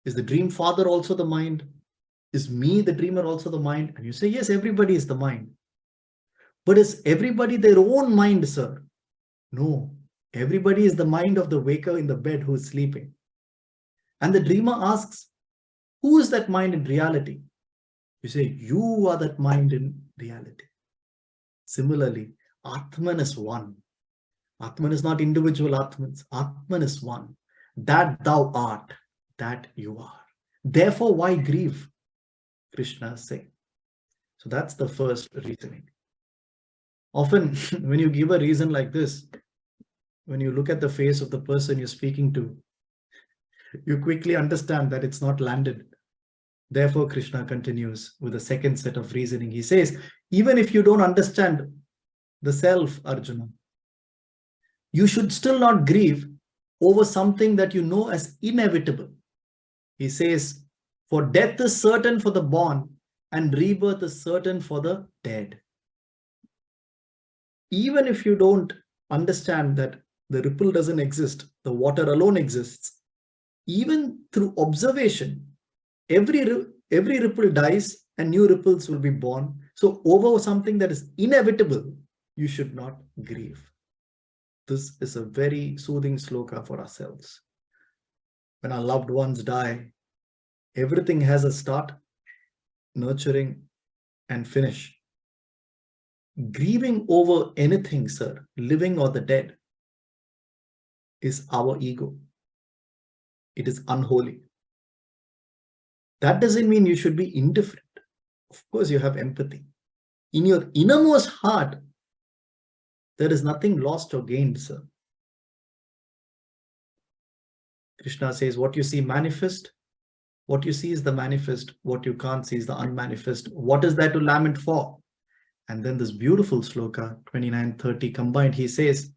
A: Is the dream father also the mind? Is me, the dreamer, also the mind? And you say, yes, everybody is the mind. But is everybody their own mind, sir? No. Everybody is the mind of the waker in the bed who is sleeping. And the dreamer asks, who is that mind in reality? You say, you are that mind in reality. Similarly, Atman is one. Atman is not individual Atmans. Atman is one. That thou art, that you are. Therefore, why grieve? Krishna is saying. So that's the first reasoning. Often, when you give a reason like this, when you look at the face of the person you're speaking to, you quickly understand that it's not landed. Therefore, Krishna continues with a second set of reasoning. He says, even if you don't understand the self, Arjuna, you should still not grieve over something that you know as inevitable. He says, for death is certain for the born, and rebirth is certain for the dead. Even if you don't understand that the ripple doesn't exist, the water alone exists, even through observation, every ripple dies and new ripples will be born. So over something that is inevitable, you should not grieve. This is a very soothing sloka for ourselves. When our loved ones die, everything has a start, nurturing, and finish. Grieving over anything, sir, living or the dead, is our ego. It is unholy. That doesn't mean you should be indifferent. Of course, you have empathy. In your innermost heart, there is nothing lost or gained, sir. Krishna says, what you see manifest, what you see is the manifest, what you can't see is the unmanifest. What is there to lament for? And then this beautiful sloka, 29-30 combined, he says,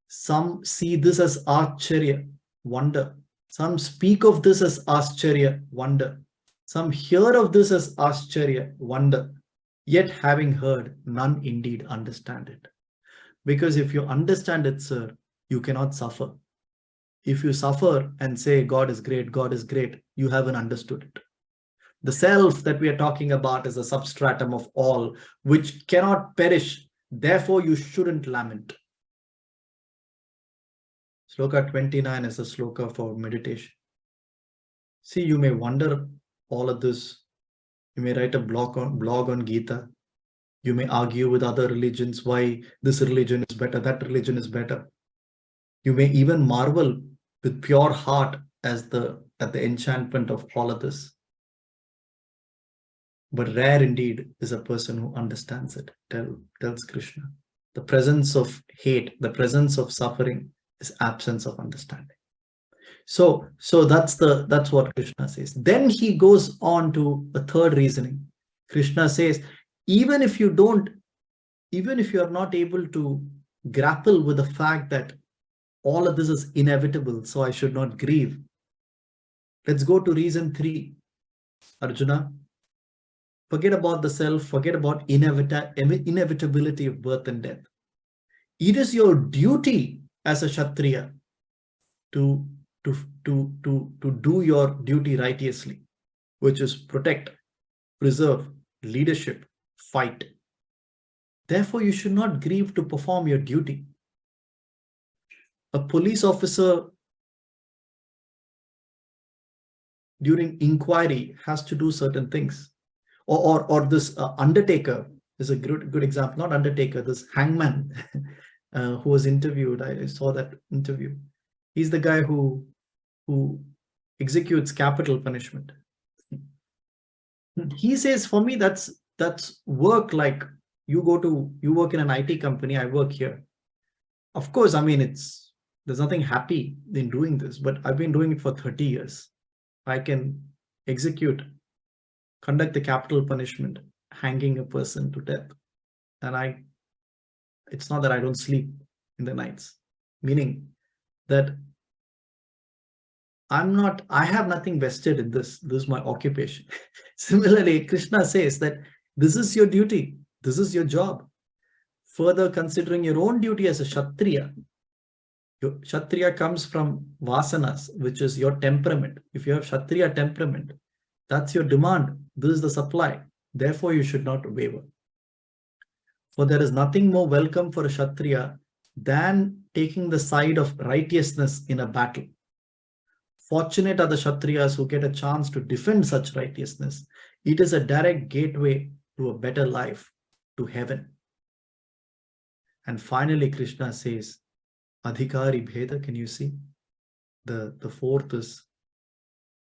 A: some see this as Acharya, wonder. Some speak of this as Ascharya, wonder. Some hear of this as Ascharya, wonder. Yet having heard, none indeed understand it. Because if you understand it, sir, you cannot suffer. If you suffer and say, God is great, you haven't understood it. The self that we are talking about is a substratum of all, which cannot perish. Therefore, you shouldn't lament. Sloka 29 is a sloka for meditation. See, you may wonder all of this. You may write a blog on Gita. You may argue with other religions why this religion is better, that religion is better. You may even marvel with pure heart at the enchantment of all of this. But rare indeed is a person who understands it, tells Krishna. The presence of hate, the presence of suffering is absence of understanding. So that's what Krishna says. Then he goes on to a third reasoning. Krishna says, even if you are not able to grapple with the fact that all of this is inevitable, so I should not grieve. Let's go to reason 3. Arjuna, forget about the self, forget about inevitability of birth and death. It is your duty as a Kshatriya to do your duty righteously, which is protect, preserve, leadership, fight. Therefore, you should not grieve to perform your duty. A police officer during inquiry has to do certain things. Or this undertaker is a good example, not undertaker, this hangman who was interviewed. I saw that interview. He's the guy who executes capital punishment. He says, for me, that's work. Like you work in an IT company, I work here. Of course, I mean, there's nothing happy in doing this, but I've been doing it for 30 years. I can conduct the capital punishment, hanging a person to death. And it's not that I don't sleep in the nights, meaning that I have nothing vested in this. This is my occupation. Similarly, Krishna says that this is your duty. This is your job. Further, considering your own duty as a Kshatriya, your Kshatriya comes from vasanas, which is your temperament. If you have Kshatriya temperament, that's your demand. This is the supply. Therefore, you should not waver. For there is nothing more welcome for a Kshatriya than taking the side of righteousness in a battle. Fortunate are the Kshatriyas who get a chance to defend such righteousness. It is a direct gateway to a better life, to heaven. And finally, Krishna says, Adhikari Bheda, can you see? The fourth is,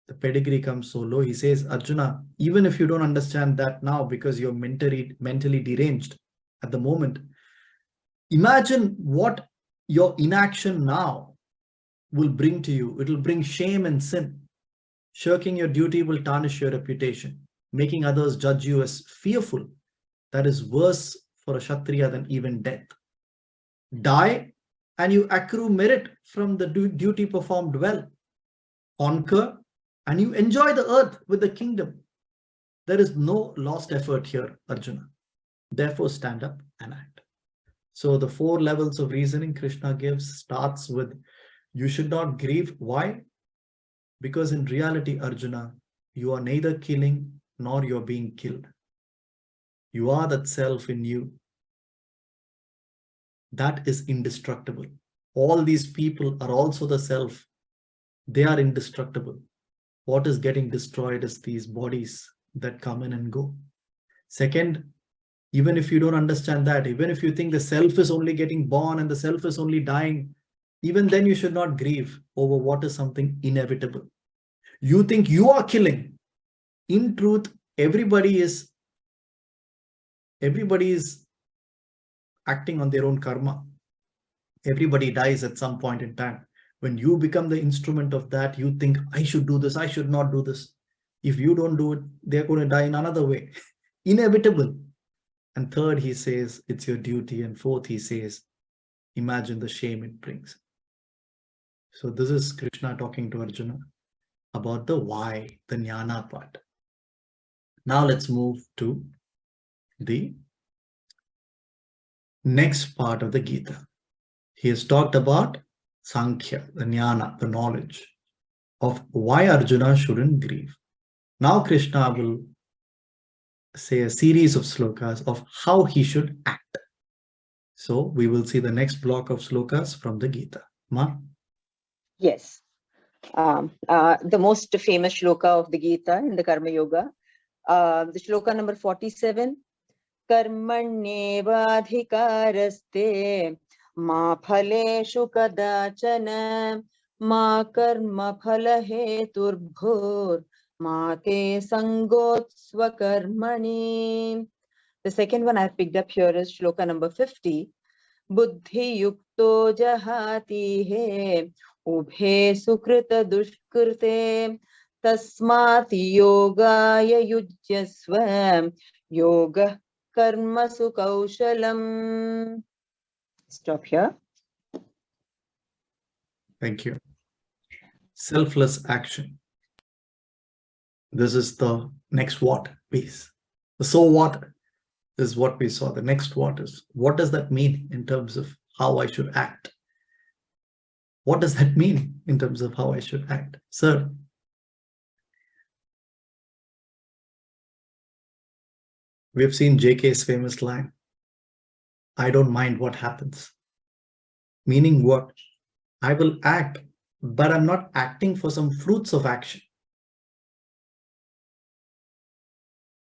A: the pedigree comes so low. He says, Arjuna, even if you don't understand that now because you're mentally deranged at the moment, imagine what your inaction now will bring to you. It will bring shame and sin. Shirking your duty will tarnish your reputation. Making others judge you as fearful, that is worse for a Kshatriya than even death. Die and you accrue merit from the duty performed well. Conquer, and you enjoy the earth with the kingdom. There is no lost effort here, Arjuna. Therefore, stand up and act. So the 4 levels of reasoning Krishna gives starts with, you should not grieve. Why? Because in reality, Arjuna, you are neither killing nor you're being killed. You are that self in you. That is indestructible. All these people are also the self. They are indestructible. What is getting destroyed is these bodies that come in and go. Second, even if you don't understand that, even if you think the self is only getting born and the self is only dying, even then you should not grieve over what is something inevitable. You think you are killing. In truth, everybody is acting on their own karma. Everybody dies at some point in time. When you become the instrument of that, you think, I should do this, I should not do this. If you don't do it, they're going to die in another way. Inevitable. And third, he says, it's your duty. And fourth, he says, imagine the shame it brings. So this is Krishna talking to Arjuna about the why, the jnana part. Now let's move to the next part of the Gita. He has talked about Sankhya, the jnana, the knowledge of why Arjuna shouldn't grieve. Now Krishna will say a series of slokas of how he should act. So we will see the next block of slokas from the Gita. Ma?
B: Yes. The most famous shloka of the Gita in the Karma Yoga, the shloka number 47, Karmanyevadhikaraste ma phaleshu kadachana ma karma phalaheturbhur ma te sangotsva karmani. The second one I picked up here is shloka number 50, Buddhi yukto jahati he ubhe sukrita dushkrite tasmati yogaya yujyasva yoga karma sukaushalam. Stop here.
A: Thank you. Selfless action. This is the next what piece. The so what is what we saw. The next what is, what does that mean in terms of how I should act? What does that mean in terms of how I should act? Sir? We have seen JK's famous line, I don't mind what happens. Meaning what? I will act, but I'm not acting for some fruits of action.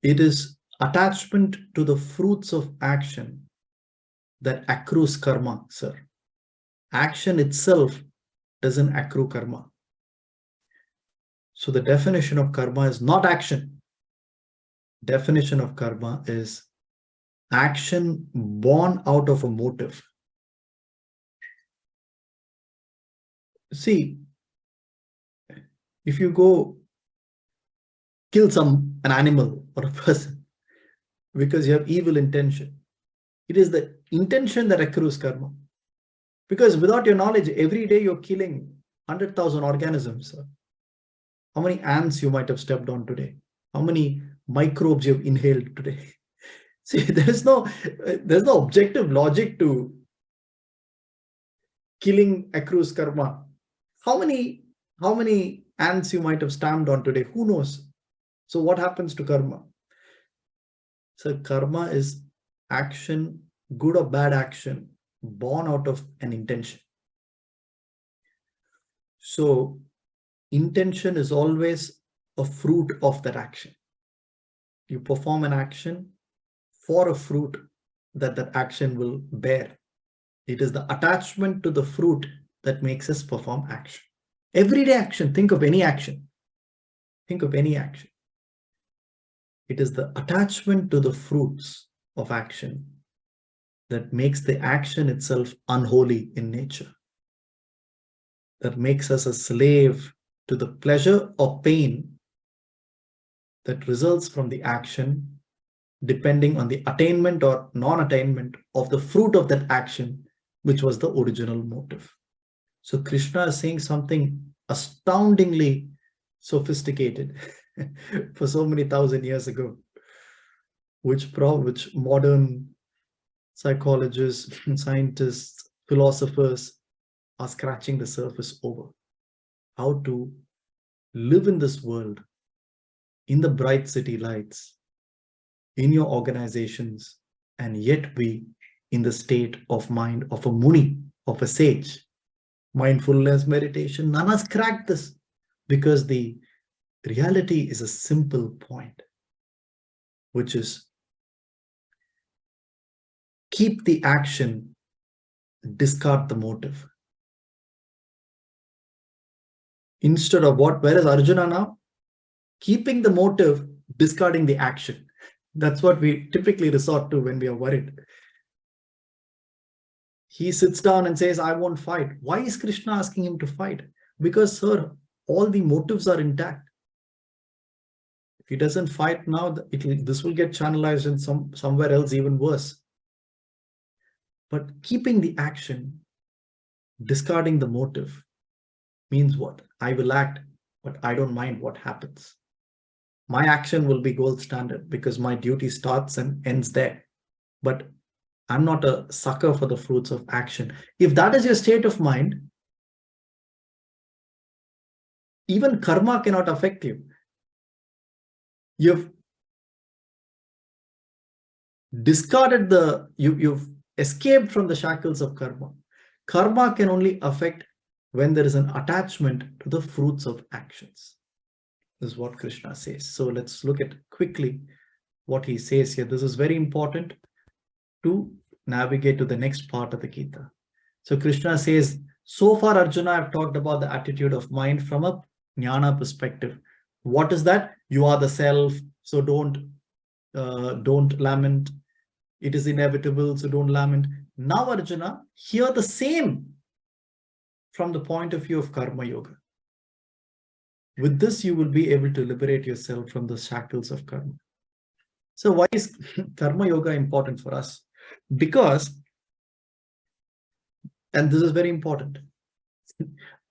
A: It is attachment to the fruits of action that accrues karma, sir. Action itself doesn't accrue karma. So the definition of karma is not action. Definition of karma is action born out of a motive. See, if you go kill an animal or a person because you have evil intention, it is the intention that accrues karma. Because without your knowledge, every day you're killing 100,000 organisms. How many ants you might have stepped on today? How many microbes you've inhaled today? See, there's no objective logic to killing accrues karma. How many ants you might have stamped on today? Who knows? So what happens to karma? So karma is action, good or bad action, born out of an intention. So intention is always a fruit of that action. You perform an action for a fruit that action will bear. It is the attachment to the fruit that makes us perform action. Everyday action, think of any action. Think of any action. It is the attachment to the fruits of action that makes the action itself unholy in nature. That makes us a slave to the pleasure or pain that results from the action, depending on the attainment or non-attainment of the fruit of that action which was the original motive. So Krishna is saying something astoundingly sophisticated for so many thousand years ago, which modern psychologists, scientists, philosophers are scratching the surface over. How to live in this world, in the bright city lights, in your organizations, and yet be in the state of mind of a muni, of a sage. Mindfulness, meditation, none has cracked this, because the reality is a simple point, which is keep the action, discard the motive. Instead of where is Arjuna now? Keeping the motive, discarding the action. That's what we typically resort to when we are worried. He sits down and says, I won't fight. Why is Krishna asking him to fight? Because, sir, all the motives are intact. If he doesn't fight now, this will get channelized in somewhere else even worse. But keeping the action, discarding the motive, means what? I will act, but I don't mind what happens. My action will be gold standard because my duty starts and ends there. But I'm not a sucker for the fruits of action. If that is your state of mind, even karma cannot affect you. You've discarded you've escaped from the shackles of karma. Karma can only affect when there is an attachment to the fruits of actions. This is what Krishna says. So let's look at quickly what he says here. This is very important to navigate to the next part of the Gita. So Krishna says, so far, Arjuna, I've talked about the attitude of mind from a jnana perspective. What is that? You are the self, so don't lament. It is inevitable, so don't lament. Now, Arjuna, hear the same from the point of view of Karma Yoga. With this, you will be able to liberate yourself from the shackles of karma. So why is Karma Yoga important for us? Because, and this is very important,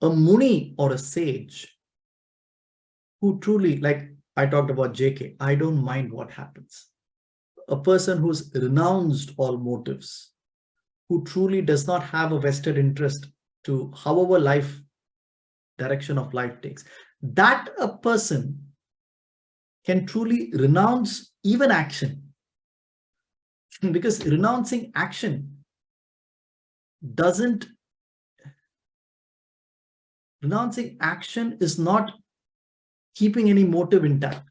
A: a muni or a sage who truly, like I talked about JK, I don't mind what happens. A person who's renounced all motives, who truly does not have a vested interest to however direction of life takes, that a person can truly renounce even action. Because renouncing action is not keeping any motive intact.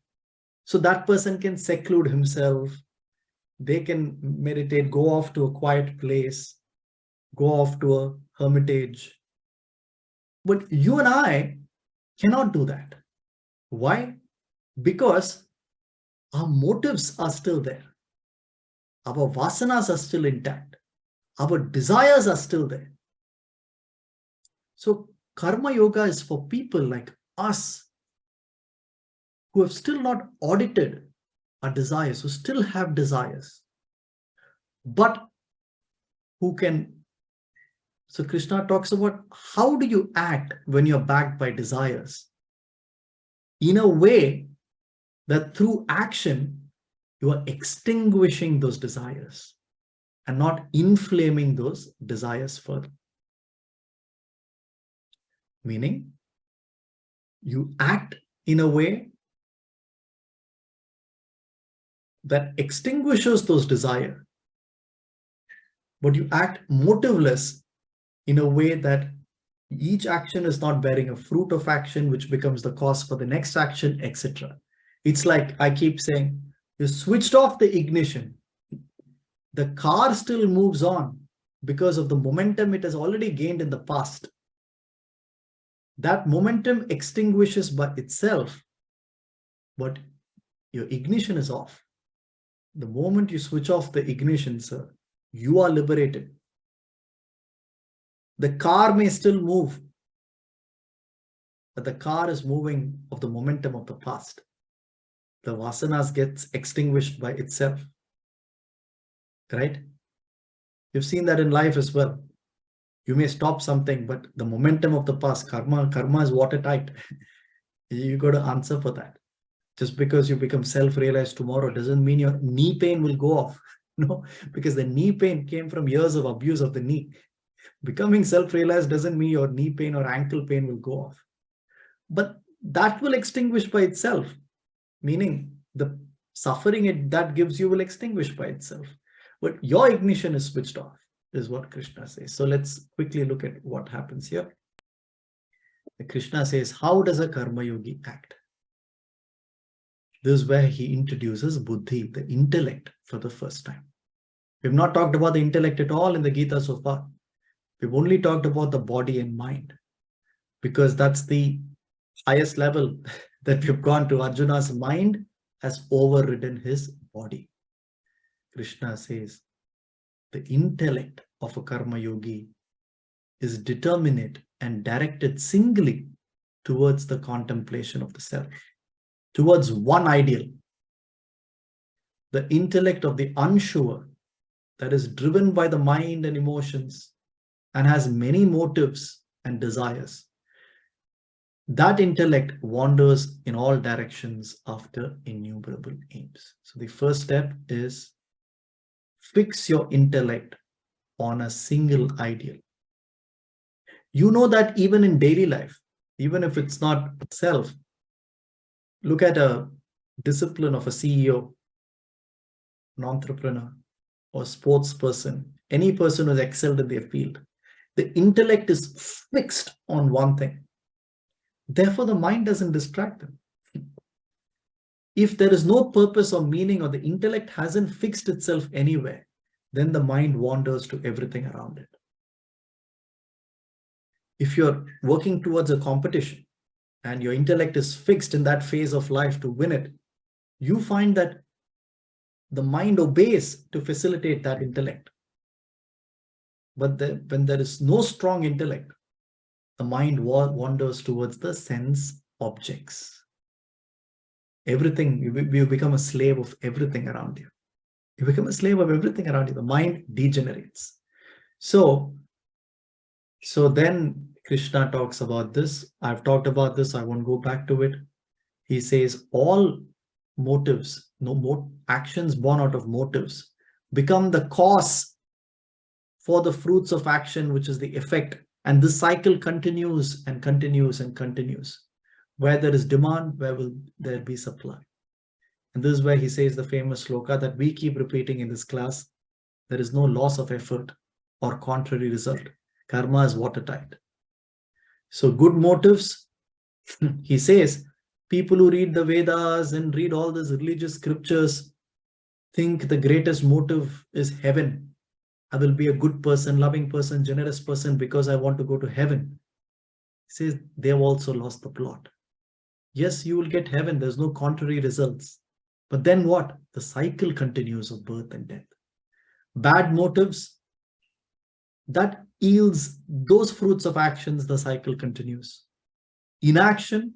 A: So that person can seclude himself. They can meditate, go off to a quiet place, go off to a hermitage. But you and I cannot do that. Why? Because our motives are still there. Our vasanas are still intact. Our desires are still there. So Karma Yoga is for people like us who have still not audited our desires, who still have desires, but who can. So Krishna talks about how do you act when you're backed by desires in a way that through action, you are extinguishing those desires and not inflaming those desires further. Meaning, you act in a way that extinguishes those desires, but you act motiveless in a way that each action is not bearing a fruit of action, which becomes the cause for the next action, etc. It's like I keep saying, you switched off the ignition. The car still moves on because of the momentum it has already gained in the past. That momentum extinguishes by itself, but your ignition is off. The moment you switch off the ignition, sir, you are liberated. The car may still move, but the car is moving of the momentum of the past. The vasanas gets extinguished by itself. Right? You've seen that in life as well. You may stop something, but the momentum of the past, karma is watertight. You got to answer for that. Just because you become self-realized tomorrow doesn't mean your knee pain will go off. No, because the knee pain came from years of abuse of the knee. Becoming self-realized doesn't mean your knee pain or ankle pain will go off. But that will extinguish by itself, meaning the suffering that gives you will extinguish by itself. But your ignition is switched off, is what Krishna says. So let's quickly look at what happens here. Krishna says, how does a karma yogi act? This is where he introduces buddhi, the intellect, for the first time. We've not talked about the intellect at all in the Gita so far. We've only talked about the body and mind, because that's the highest level that we've gone to. Arjuna's mind has overridden his body. Krishna says the intellect of a karma yogi is determinate and directed singly towards the contemplation of the self, towards one ideal. The intellect of the unsure, that is driven by the mind and emotions and has many motives and desires, that intellect wanders in all directions after innumerable aims. So the first step is fix your intellect on a single ideal. You know that even in daily life, even if it's not self, look at a discipline of a CEO, an entrepreneur, or sports person, any person who's excelled in their field. The intellect is fixed on one thing. Therefore, the mind doesn't distract them. If there is no purpose or meaning, or the intellect hasn't fixed itself anywhere, then the mind wanders to everything around it. If you're working towards a competition and your intellect is fixed in that phase of life to win it, you find that the mind obeys to facilitate that intellect. But when there is no strong intellect, the mind wanders towards the sense objects. Everything, you become a slave of everything around you. You become a slave of everything around you. The mind degenerates. So then Krishna talks about this. I've talked about this. I won't go back to it. He says all motives, actions born out of motives, become the cause for the fruits of action, which is the effect. And this cycle continues and continues and continues. Where there is demand, where will there be supply? And this is where he says the famous sloka that we keep repeating in this class. There is no loss of effort or contrary result. Karma is watertight. So good motives, he says, people who read the Vedas and read all these religious scriptures think the greatest motive is heaven. I will be a good person, loving person, generous person because I want to go to heaven. He says they have also lost the plot. Yes, you will get heaven. There's no contrary results. But then what? The cycle continues of birth and death. Bad motives, that yields those fruits of actions, the cycle continues. Inaction,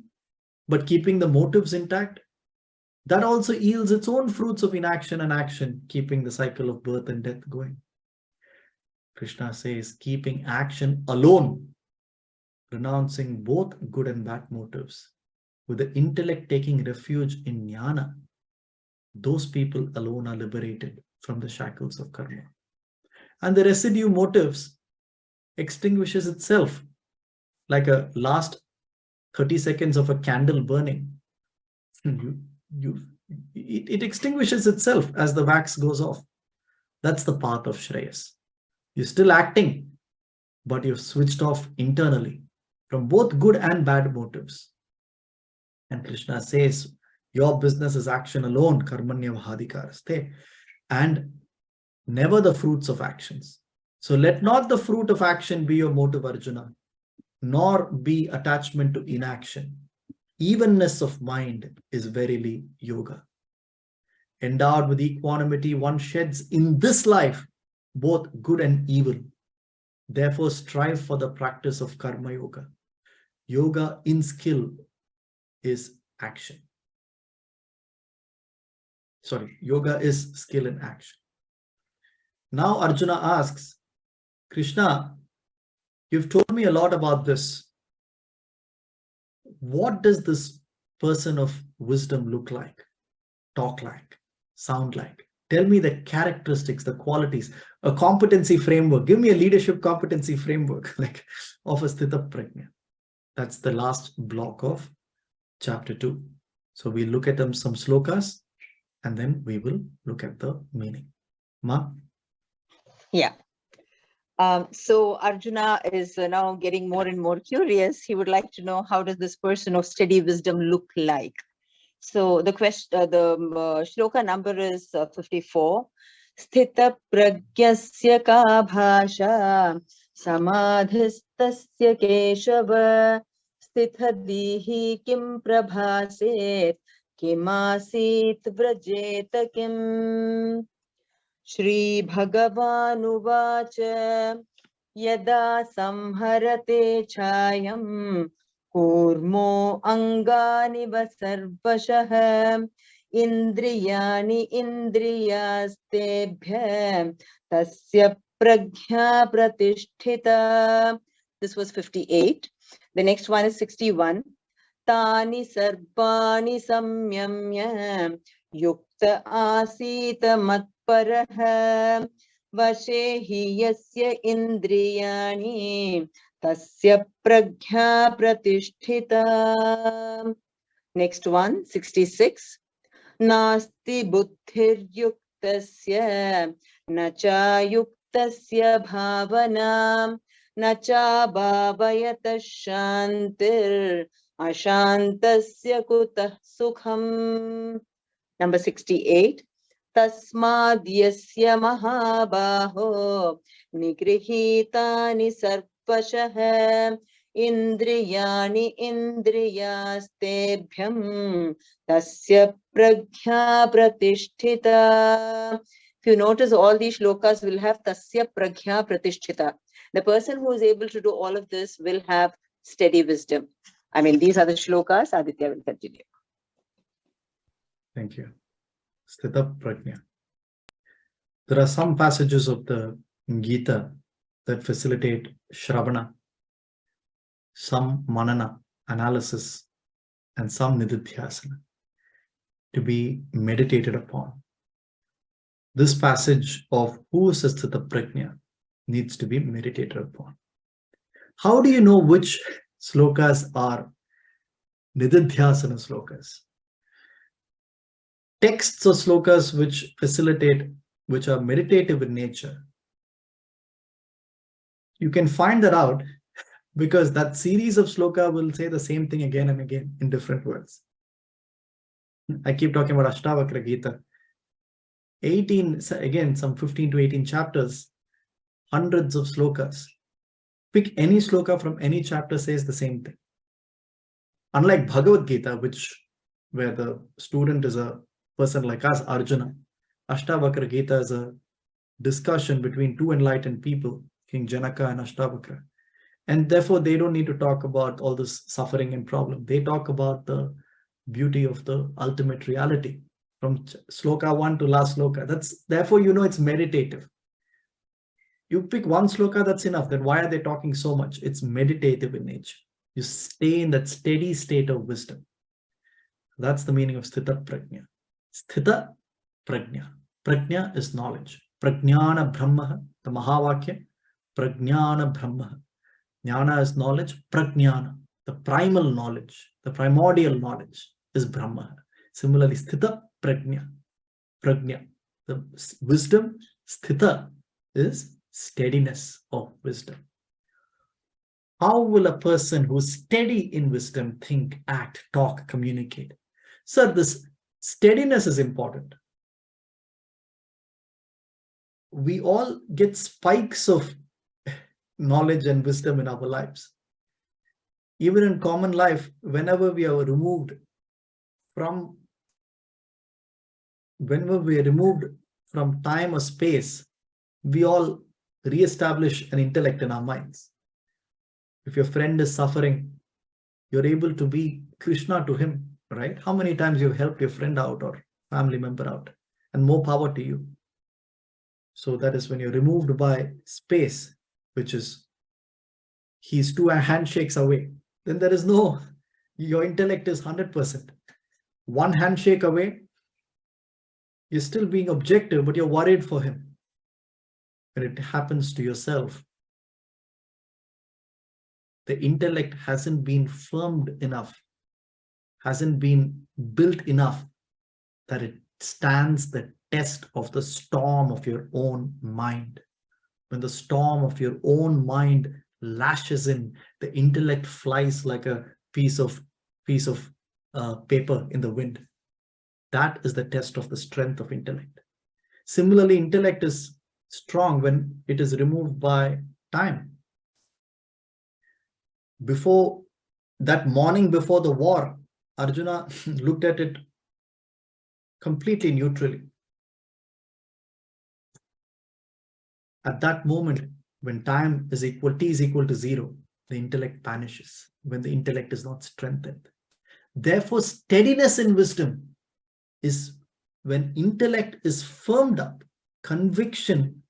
A: but keeping the motives intact, that also yields its own fruits of inaction and action, keeping the cycle of birth and death going. Krishna says, keeping action alone, renouncing both good and bad motives, with the intellect taking refuge in jnana, those people alone are liberated from the shackles of karma. And the residue motives extinguishes itself like a last 30 seconds of a candle burning. It extinguishes itself as the wax goes off. That's the path of Shreyas. You're still acting, but you've switched off internally from both good and bad motives. And Krishna says, your business is action alone, karmanya vahadikaraste, and never the fruits of actions. So let not the fruit of action be your motive, Arjuna, nor be attachment to inaction. Evenness of mind is verily yoga. Endowed with equanimity, one sheds in this life both good and evil. Therefore, strive for the practice of karma yoga. Yoga in skill is action. Sorry, yoga is skill in action. Now Arjuna asks, Krishna, You've told me a lot about this. What does this person of wisdom look like, talk like, sound like? Tell me the characteristics, the qualities, a competency framework. Give me a leadership competency framework like of a Sthita Prajna. That's the last block of chapter 2. So we look at some slokas and then we will look at the meaning. Ma?
B: Yeah. So Arjuna is now getting more and more curious. He would like to know, how does this person of steady wisdom look like? So the shloka number is 54. Sthita pragyasya ka bhasha samadhistasya keshava sthitadihi kim prabhaset kimasit vrajeta kim. Shri Bhagavanuvacha yada samharate chayam kurmo angani vasarvashah indriyani indriyastebhya tasya prajna pratisthita. This was 58. The next one is 61. Tani sarvani samyamya yukta asita matparah vashe hi yasya indriyani tasya prajna pratisthita. Next one, 66. Nasti buddhir yuktasya nacha yuktasya bhavana nacha bhavayata shantir ashantasya kutah sukham. Number 68. Tasmadyasya mahabaho nigrihitani sarvashah indriyani indriyastebhyam tasya prajna pratisthita. If you notice, all these shlokas will have tasya prajna pratisthita. The person who is able to do all of this will have steady wisdom. I mean, these are the shlokas. Aditya will continue.
A: Thank you. Sthita Prajna. There are some passages of the Gita that facilitate Shravana, some Manana, analysis, and some Nididhyasana to be meditated upon. This passage of who is a Sthita Prajna needs to be meditated upon. How do you know which slokas are Nididhyasana slokas? Texts or slokas which facilitate, which are meditative in nature. You can find that out because that series of sloka will say the same thing again and again in different words. I keep talking about Ashtavakra Gita. 18, again, some 15 to 18 chapters, hundreds of slokas. Pick any sloka from any chapter, says the same thing. Unlike Bhagavad Gita, where the student is a person like us, Arjuna, Ashtavakra Gita is a discussion between two enlightened people, King Janaka and Ashtavakra. And therefore, they don't need to talk about all this suffering and problem. They talk about the beauty of the ultimate reality from sloka 1 to last sloka. Therefore, you know it's meditative. You pick one sloka, that's enough. Then why are they talking so much? It's meditative in nature. You stay in that steady state of wisdom. That's the meaning of Sthita Prajna. Sthita Prajna. Prajna is knowledge. Prajnana Brahma, the Mahavakya. Prajnana Brahma. Jnana is knowledge. Prajnana, the primal knowledge, the primordial knowledge is Brahma. Similarly, Sthita Prajna. Prajna, the wisdom. Sthita is steadiness of wisdom. How will a person who is steady in wisdom think, act, talk, communicate? Sir, this steadiness is important. We all get spikes of knowledge and wisdom in our lives. Even in common life, whenever we are removed from time or space, we all re-establish an intellect in our minds. If your friend is suffering, you're able to be Krishna to him, right? How many times you've helped your friend out or family member out, and more power to you. So that is when you're removed by space, which is he's 2 handshakes away. Then there is no, your intellect is 100%. One handshake away, you're still being objective, but you're worried for him. When it happens to yourself, the intellect hasn't been firmed enough, hasn't been built enough that it stands the test of the storm of your own mind. When the storm of your own mind lashes in, the intellect flies like a piece of paper in the wind. That is the test of the strength of intellect. Similarly, intellect is strong when it is removed by time. Before that morning before the war, Arjuna looked at it completely neutrally. At that moment, when time is equal, t is equal to 0, the intellect vanishes, when the intellect is not strengthened. Therefore, steadiness in wisdom is when intellect is firmed up, conviction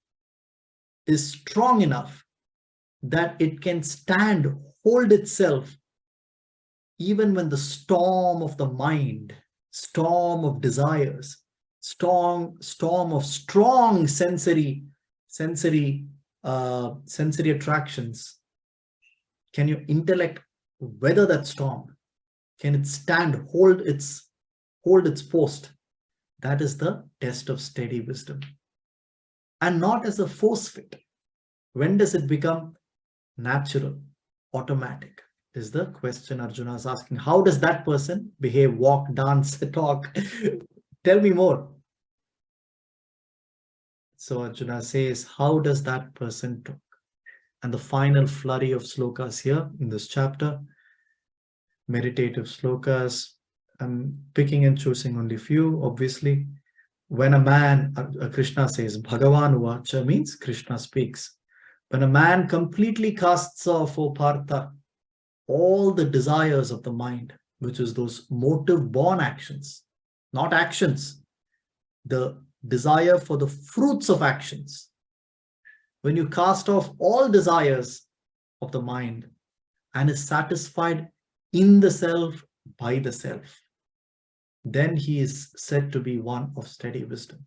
A: is strong enough that it can stand, hold itself, even when the storm of the mind, storm of desires, storm of strong sensory attractions. Can your intellect weather that storm? Can it stand, hold its post? That is the test of steady wisdom. And not as a force fit. When does it become natural, automatic? Is the question Arjuna is asking. How does that person behave, walk, dance, talk? Tell me more. So Arjuna says, how does that person talk? And the final flurry of slokas here in this chapter, meditative slokas. I'm picking and choosing only few, obviously. When a man, Krishna says, Bhagavan Vacha means Krishna speaks. When a man completely casts off, O Partha, all the desires of the mind, which is those motive-born actions, not actions, the desire for the fruits of actions. When you cast off all desires of the mind and is satisfied in the self, by the self, then he is said to be one of steady wisdom.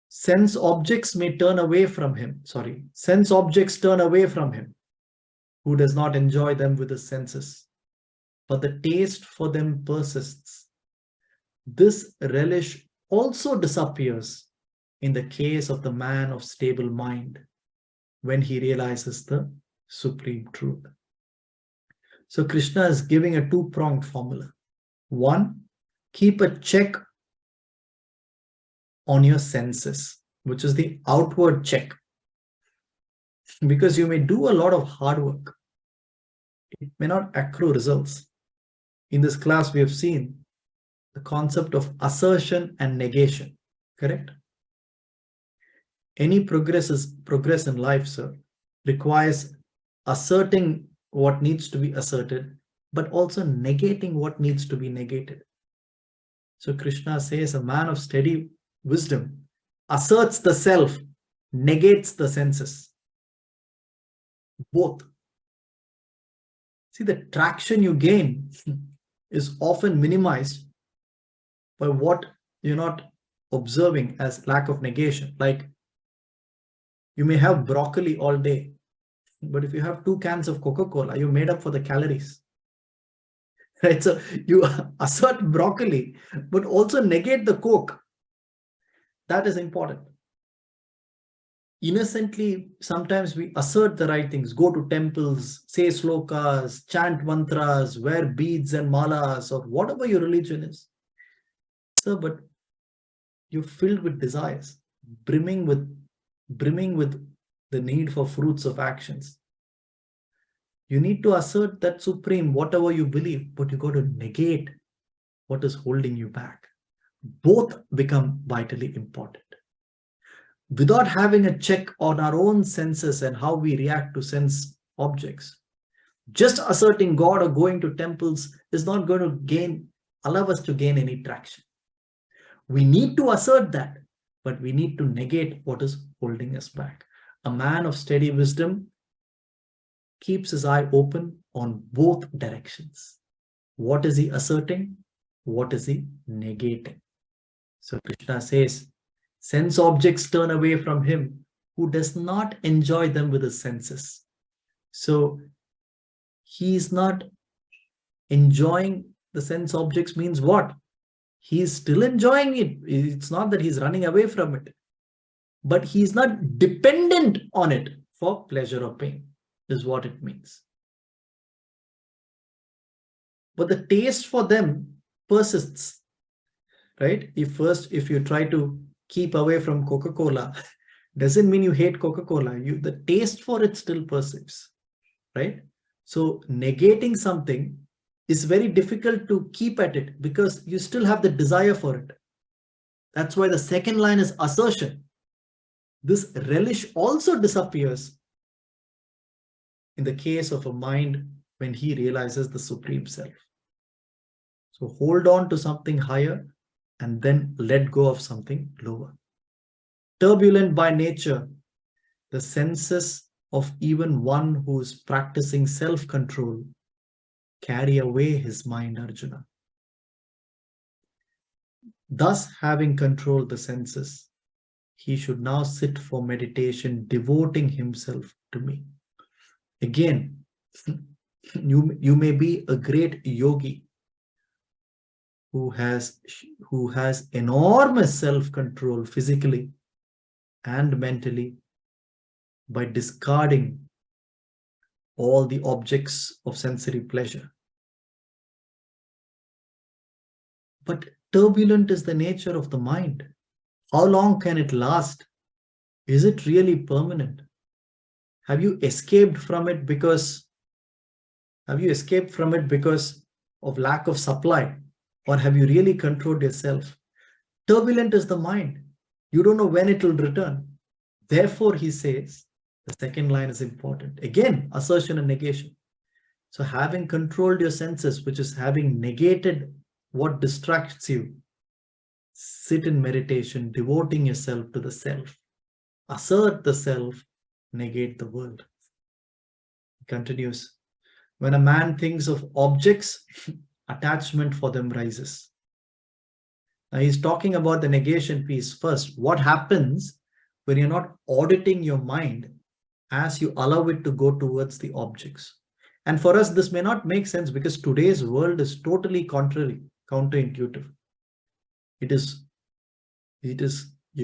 A: Sense objects may turn away from him. Sense objects turn away from him, who does not enjoy them with his senses, but the taste for them persists. This relish also disappears in the case of the man of stable mind, when he realizes the supreme truth. So Krishna is giving a two-pronged formula. One, keep a check on your senses, which is the outward check. Because you may do a lot of hard work, it may not accrue results. In this class, we have seen the concept of assertion and negation, correct? Any progress in life, sir, requires asserting what needs to be asserted, but also negating what needs to be negated. So Krishna says a man of steady wisdom asserts the self, negates the senses. Both. See, the traction you gain is often minimized by what you're not observing as lack of negation. Like, you may have broccoli all day, but if you have 2 cans of Coca-Cola, you're made up for the calories. Right? So you assert broccoli, but also negate the Coke. That is important. Innocently, sometimes we assert the right things, go to temples, say slokas, chant mantras, wear beads and malas, or whatever your religion is. Sir, but you're filled with desires, brimming with the need for fruits of actions. You need to assert that supreme, whatever you believe, but you got to negate what is holding you back. Both become vitally important. Without having a check on our own senses and how we react to sense objects, just asserting God or going to temples is not going to allow us to gain any traction. We need to assert that, but we need to negate what is holding us back. A man of steady wisdom keeps his eye open on both directions. What is he asserting? What is he negating? So Krishna says, sense objects turn away from him who does not enjoy them with his senses. So he is not enjoying the sense objects means what? He is still enjoying it. It's not that he's running away from it, but he is not dependent on it for pleasure or pain, is what it means. But the taste for them persists, right? If you try to keep away from Coca-Cola, doesn't mean you hate Coca-Cola. The taste for it still persists, right? So negating something is very difficult to keep at it because you still have the desire for it. That's why the second line is assertion. This relish also disappears in the case of a mind when he realizes the Supreme Self. So hold on to something higher and then let go of something lower. Turbulent by nature, the senses of even one who is practicing self-control carry away his mind, Arjuna. Thus, having controlled the senses, he should now sit for meditation, devoting himself to me. Again, you may be a great yogi who has enormous self-control physically and mentally by discarding all the objects of sensory pleasure. But turbulent is the nature of the mind. How long can it last? Is it really permanent? Have you escaped from it because of lack of supply? Or have you really controlled yourself? Turbulent is the mind. You don't know when it will return. Therefore, he says, the second line is important. Again, assertion and negation. So having controlled your senses, which is having negated what distracts you, sit in meditation, devoting yourself to the self. Assert the self, negate the world. He continues, when a man thinks of objects, attachment for them rises. Now he's talking about the negation piece first. What happens when you're not auditing your mind as you allow it to go towards the objects? And for us, this may not make sense because today's world is totally counterintuitive. You're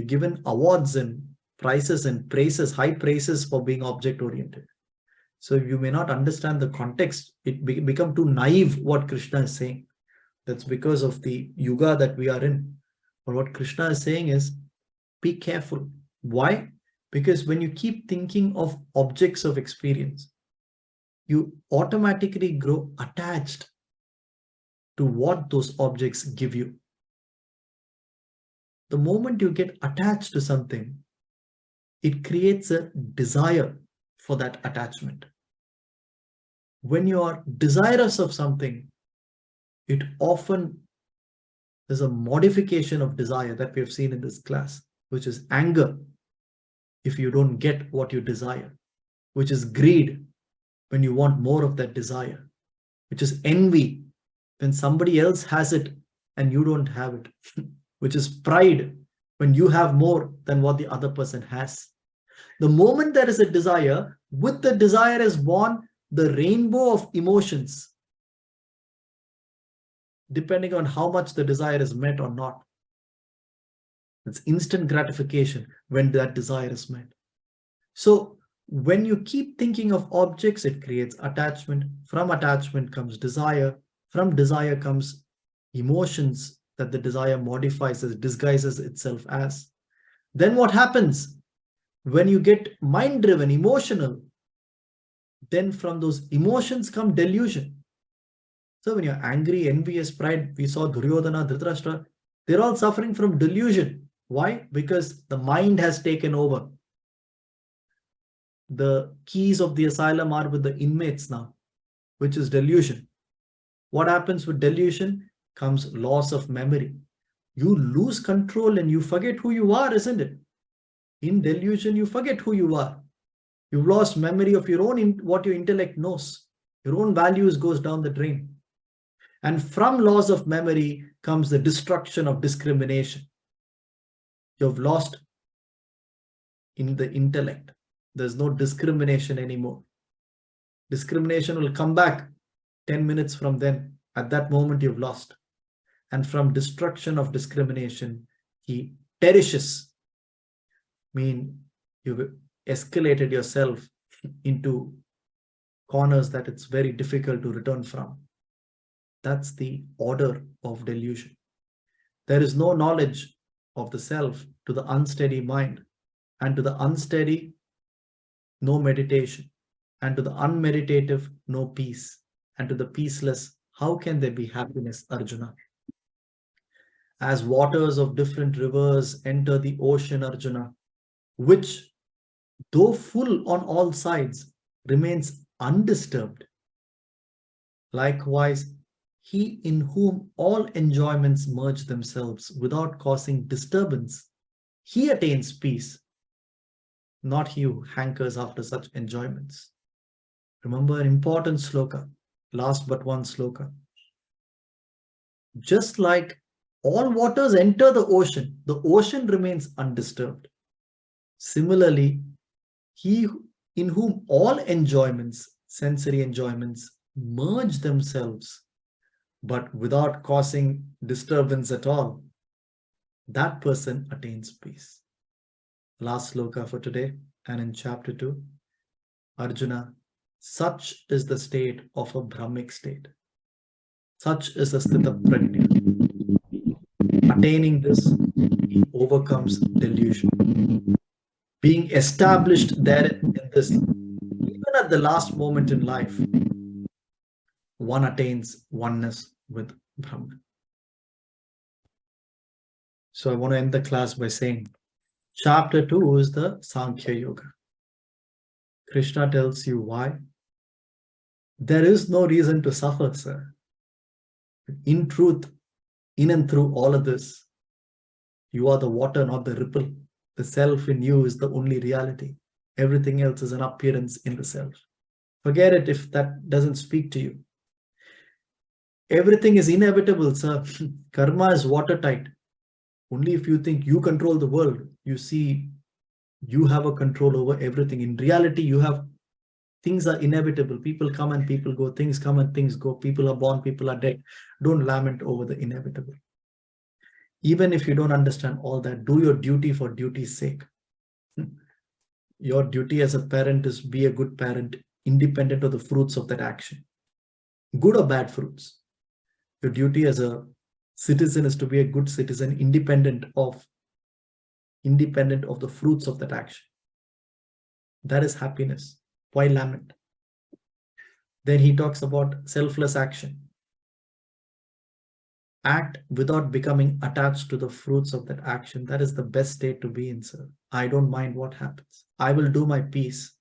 A: given awards and prizes and praises, high praises for being object oriented. So you may not understand the context. It become too naive what Krishna is saying. That's because of the yuga that we are in. But what Krishna is saying is, be careful. Why? Because when you keep thinking of objects of experience, you automatically grow attached to what those objects give you. The moment you get attached to something, it creates a desire for that attachment. When you are desirous of something, it often is a modification of desire that we have seen in this class, which is anger if you don't get what you desire, which is greed when you want more of that desire, which is envy when somebody else has it and you don't have it, which is pride when you have more than what the other person has. The moment there is a desire, with the desire is born the rainbow of emotions, depending on how much the desire is met or not. It's instant gratification when that desire is met. So when you keep thinking of objects, it creates attachment. From attachment comes desire. From desire comes emotions that the desire modifies as, disguises itself as. Then what happens? When you get mind-driven, emotional, then from those emotions come delusion. So when you're angry, envious, pride, we saw Duryodhana, Dhritarashtra, they're all suffering from delusion. Why? Because the mind has taken over. The keys of the asylum are with the inmates now, which is delusion. What happens with delusion? Comes loss of memory. You lose control and you forget who you are, isn't it? In delusion, you forget who you are. You've lost memory of your own, what your intellect knows. Your own values goes down the drain. And from loss of memory comes the destruction of discrimination. You've lost in the intellect. There's no discrimination anymore. Discrimination will come back 10 minutes from then. At that moment, you've lost. And from destruction of discrimination, he perishes. Mean you've escalated yourself into corners that it's very difficult to return from. That's the order of delusion. There is no knowledge of the self to the unsteady mind, and to the unsteady, no meditation, and to the unmeditative, no peace, and to the peaceless, how can there be happiness, Arjuna? As waters of different rivers enter the ocean, Arjuna, which, though full on all sides, remains undisturbed. Likewise, he in whom all enjoyments merge themselves without causing disturbance, he attains peace, not he who hankers after such enjoyments. Remember an important sloka, last but one sloka. Just like all waters enter the ocean remains undisturbed. Similarly, he in whom all enjoyments, sensory enjoyments, merge themselves, but without causing disturbance at all, that person attains peace. Last sloka for today, and in chapter 2, Arjuna, such is the state of a Brahmic state. Such is the sthita prajna. Attaining this, he overcomes delusion. Being established there in this, even at the last moment in life, one attains oneness with Brahman. So I want to end the class by saying, chapter 2 is the Sankhya Yoga. Krishna tells you why. There is no reason to suffer, sir. In truth, in and through all of this, you are the water, not the ripple. The self in you is the only reality. Everything else is an appearance in the self. Forget it if that doesn't speak to you. Everything is inevitable, sir. Karma is watertight. Only if you think you control the world, you see you have a control over everything. In reality, things are inevitable. People come and people go. Things come and things go. People are born, people are dead. Don't lament over the inevitable. Even if you don't understand all that, do your duty for duty's sake. Your duty as a parent is be a good parent, independent of the fruits of that action. Good or bad fruits. Your duty as a citizen is to be a good citizen, independent of the fruits of that action. That is happiness. Why lament? Then he talks about selfless action. Act without becoming attached to the fruits of that action. That is the best state to be in, sir. I don't mind what happens. I will do my piece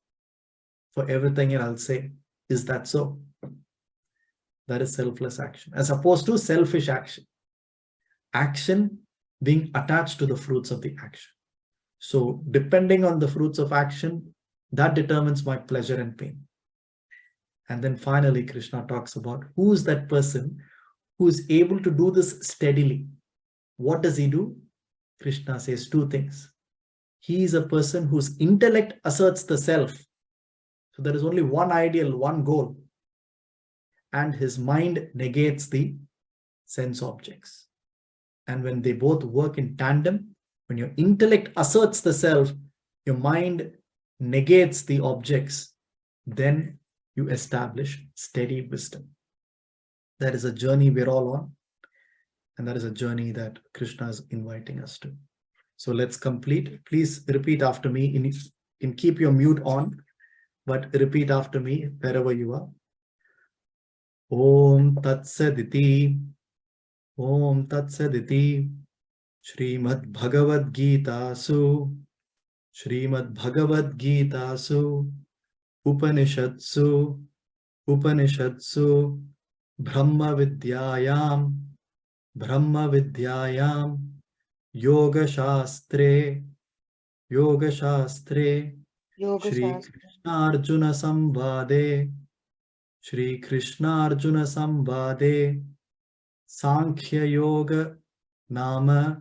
A: for everything, and I'll say, is that so? That is selfless action, as opposed to selfish action. Action being attached to the fruits of the action. So depending on the fruits of action, that determines my pleasure and pain. And then finally, Krishna talks about who is that person who is able to do this steadily. What does he do? Krishna says two things. He is a person whose intellect asserts the self. So there is only one ideal, one goal. And his mind negates the sense objects. And when they both work in tandem, when your intellect asserts the self, your mind negates the objects, then you establish steady wisdom. That is a journey we're all on. And that is a journey that Krishna is inviting us to. So let's complete. Please repeat after me. Keep your mute on, but repeat after me wherever you are. Om Tat Saditi. Om Tat Saditi. Srimad Bhagavad Gita Su. Srimad Bhagavad Gita Su. Upanishadsu. Upanishadsu. Brahma Vidyayam. Brahma Vidyayam. Yoga Shastre. Yoga Shastre.
B: Yoga
A: Shri
B: Shastra.
A: Arjuna Samvade, Shri Krishna Arjuna Samvade, Sankhya Yoga Nama,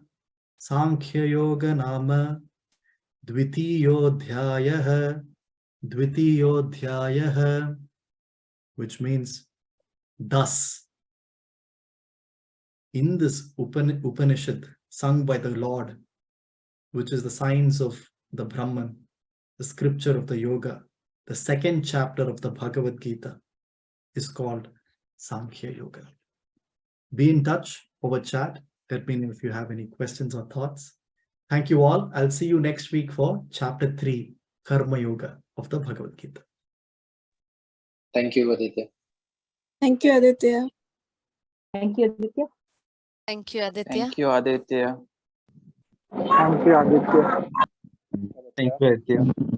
A: Sankhya Yoga Nama, Dvitiyodhyayah, Dvitiyodhyayah, which means thus. In this Upanishad sung by the Lord, which is the science of the Brahman, the scripture of the yoga, the second chapter of the Bhagavad Gita is called Sankhya Yoga. Be in touch over chat. Let me know if you have any questions or thoughts. Thank you all. I'll see you next week for chapter 3, Karma Yoga of the Bhagavad Gita.
C: Thank you, Aditya.
D: Thank you, Aditya.
B: Thank you, Aditya.
E: Thank you, Aditya.
F: Thank you, Aditya.
G: Thank you, Aditya.
F: Thank you, Aditya.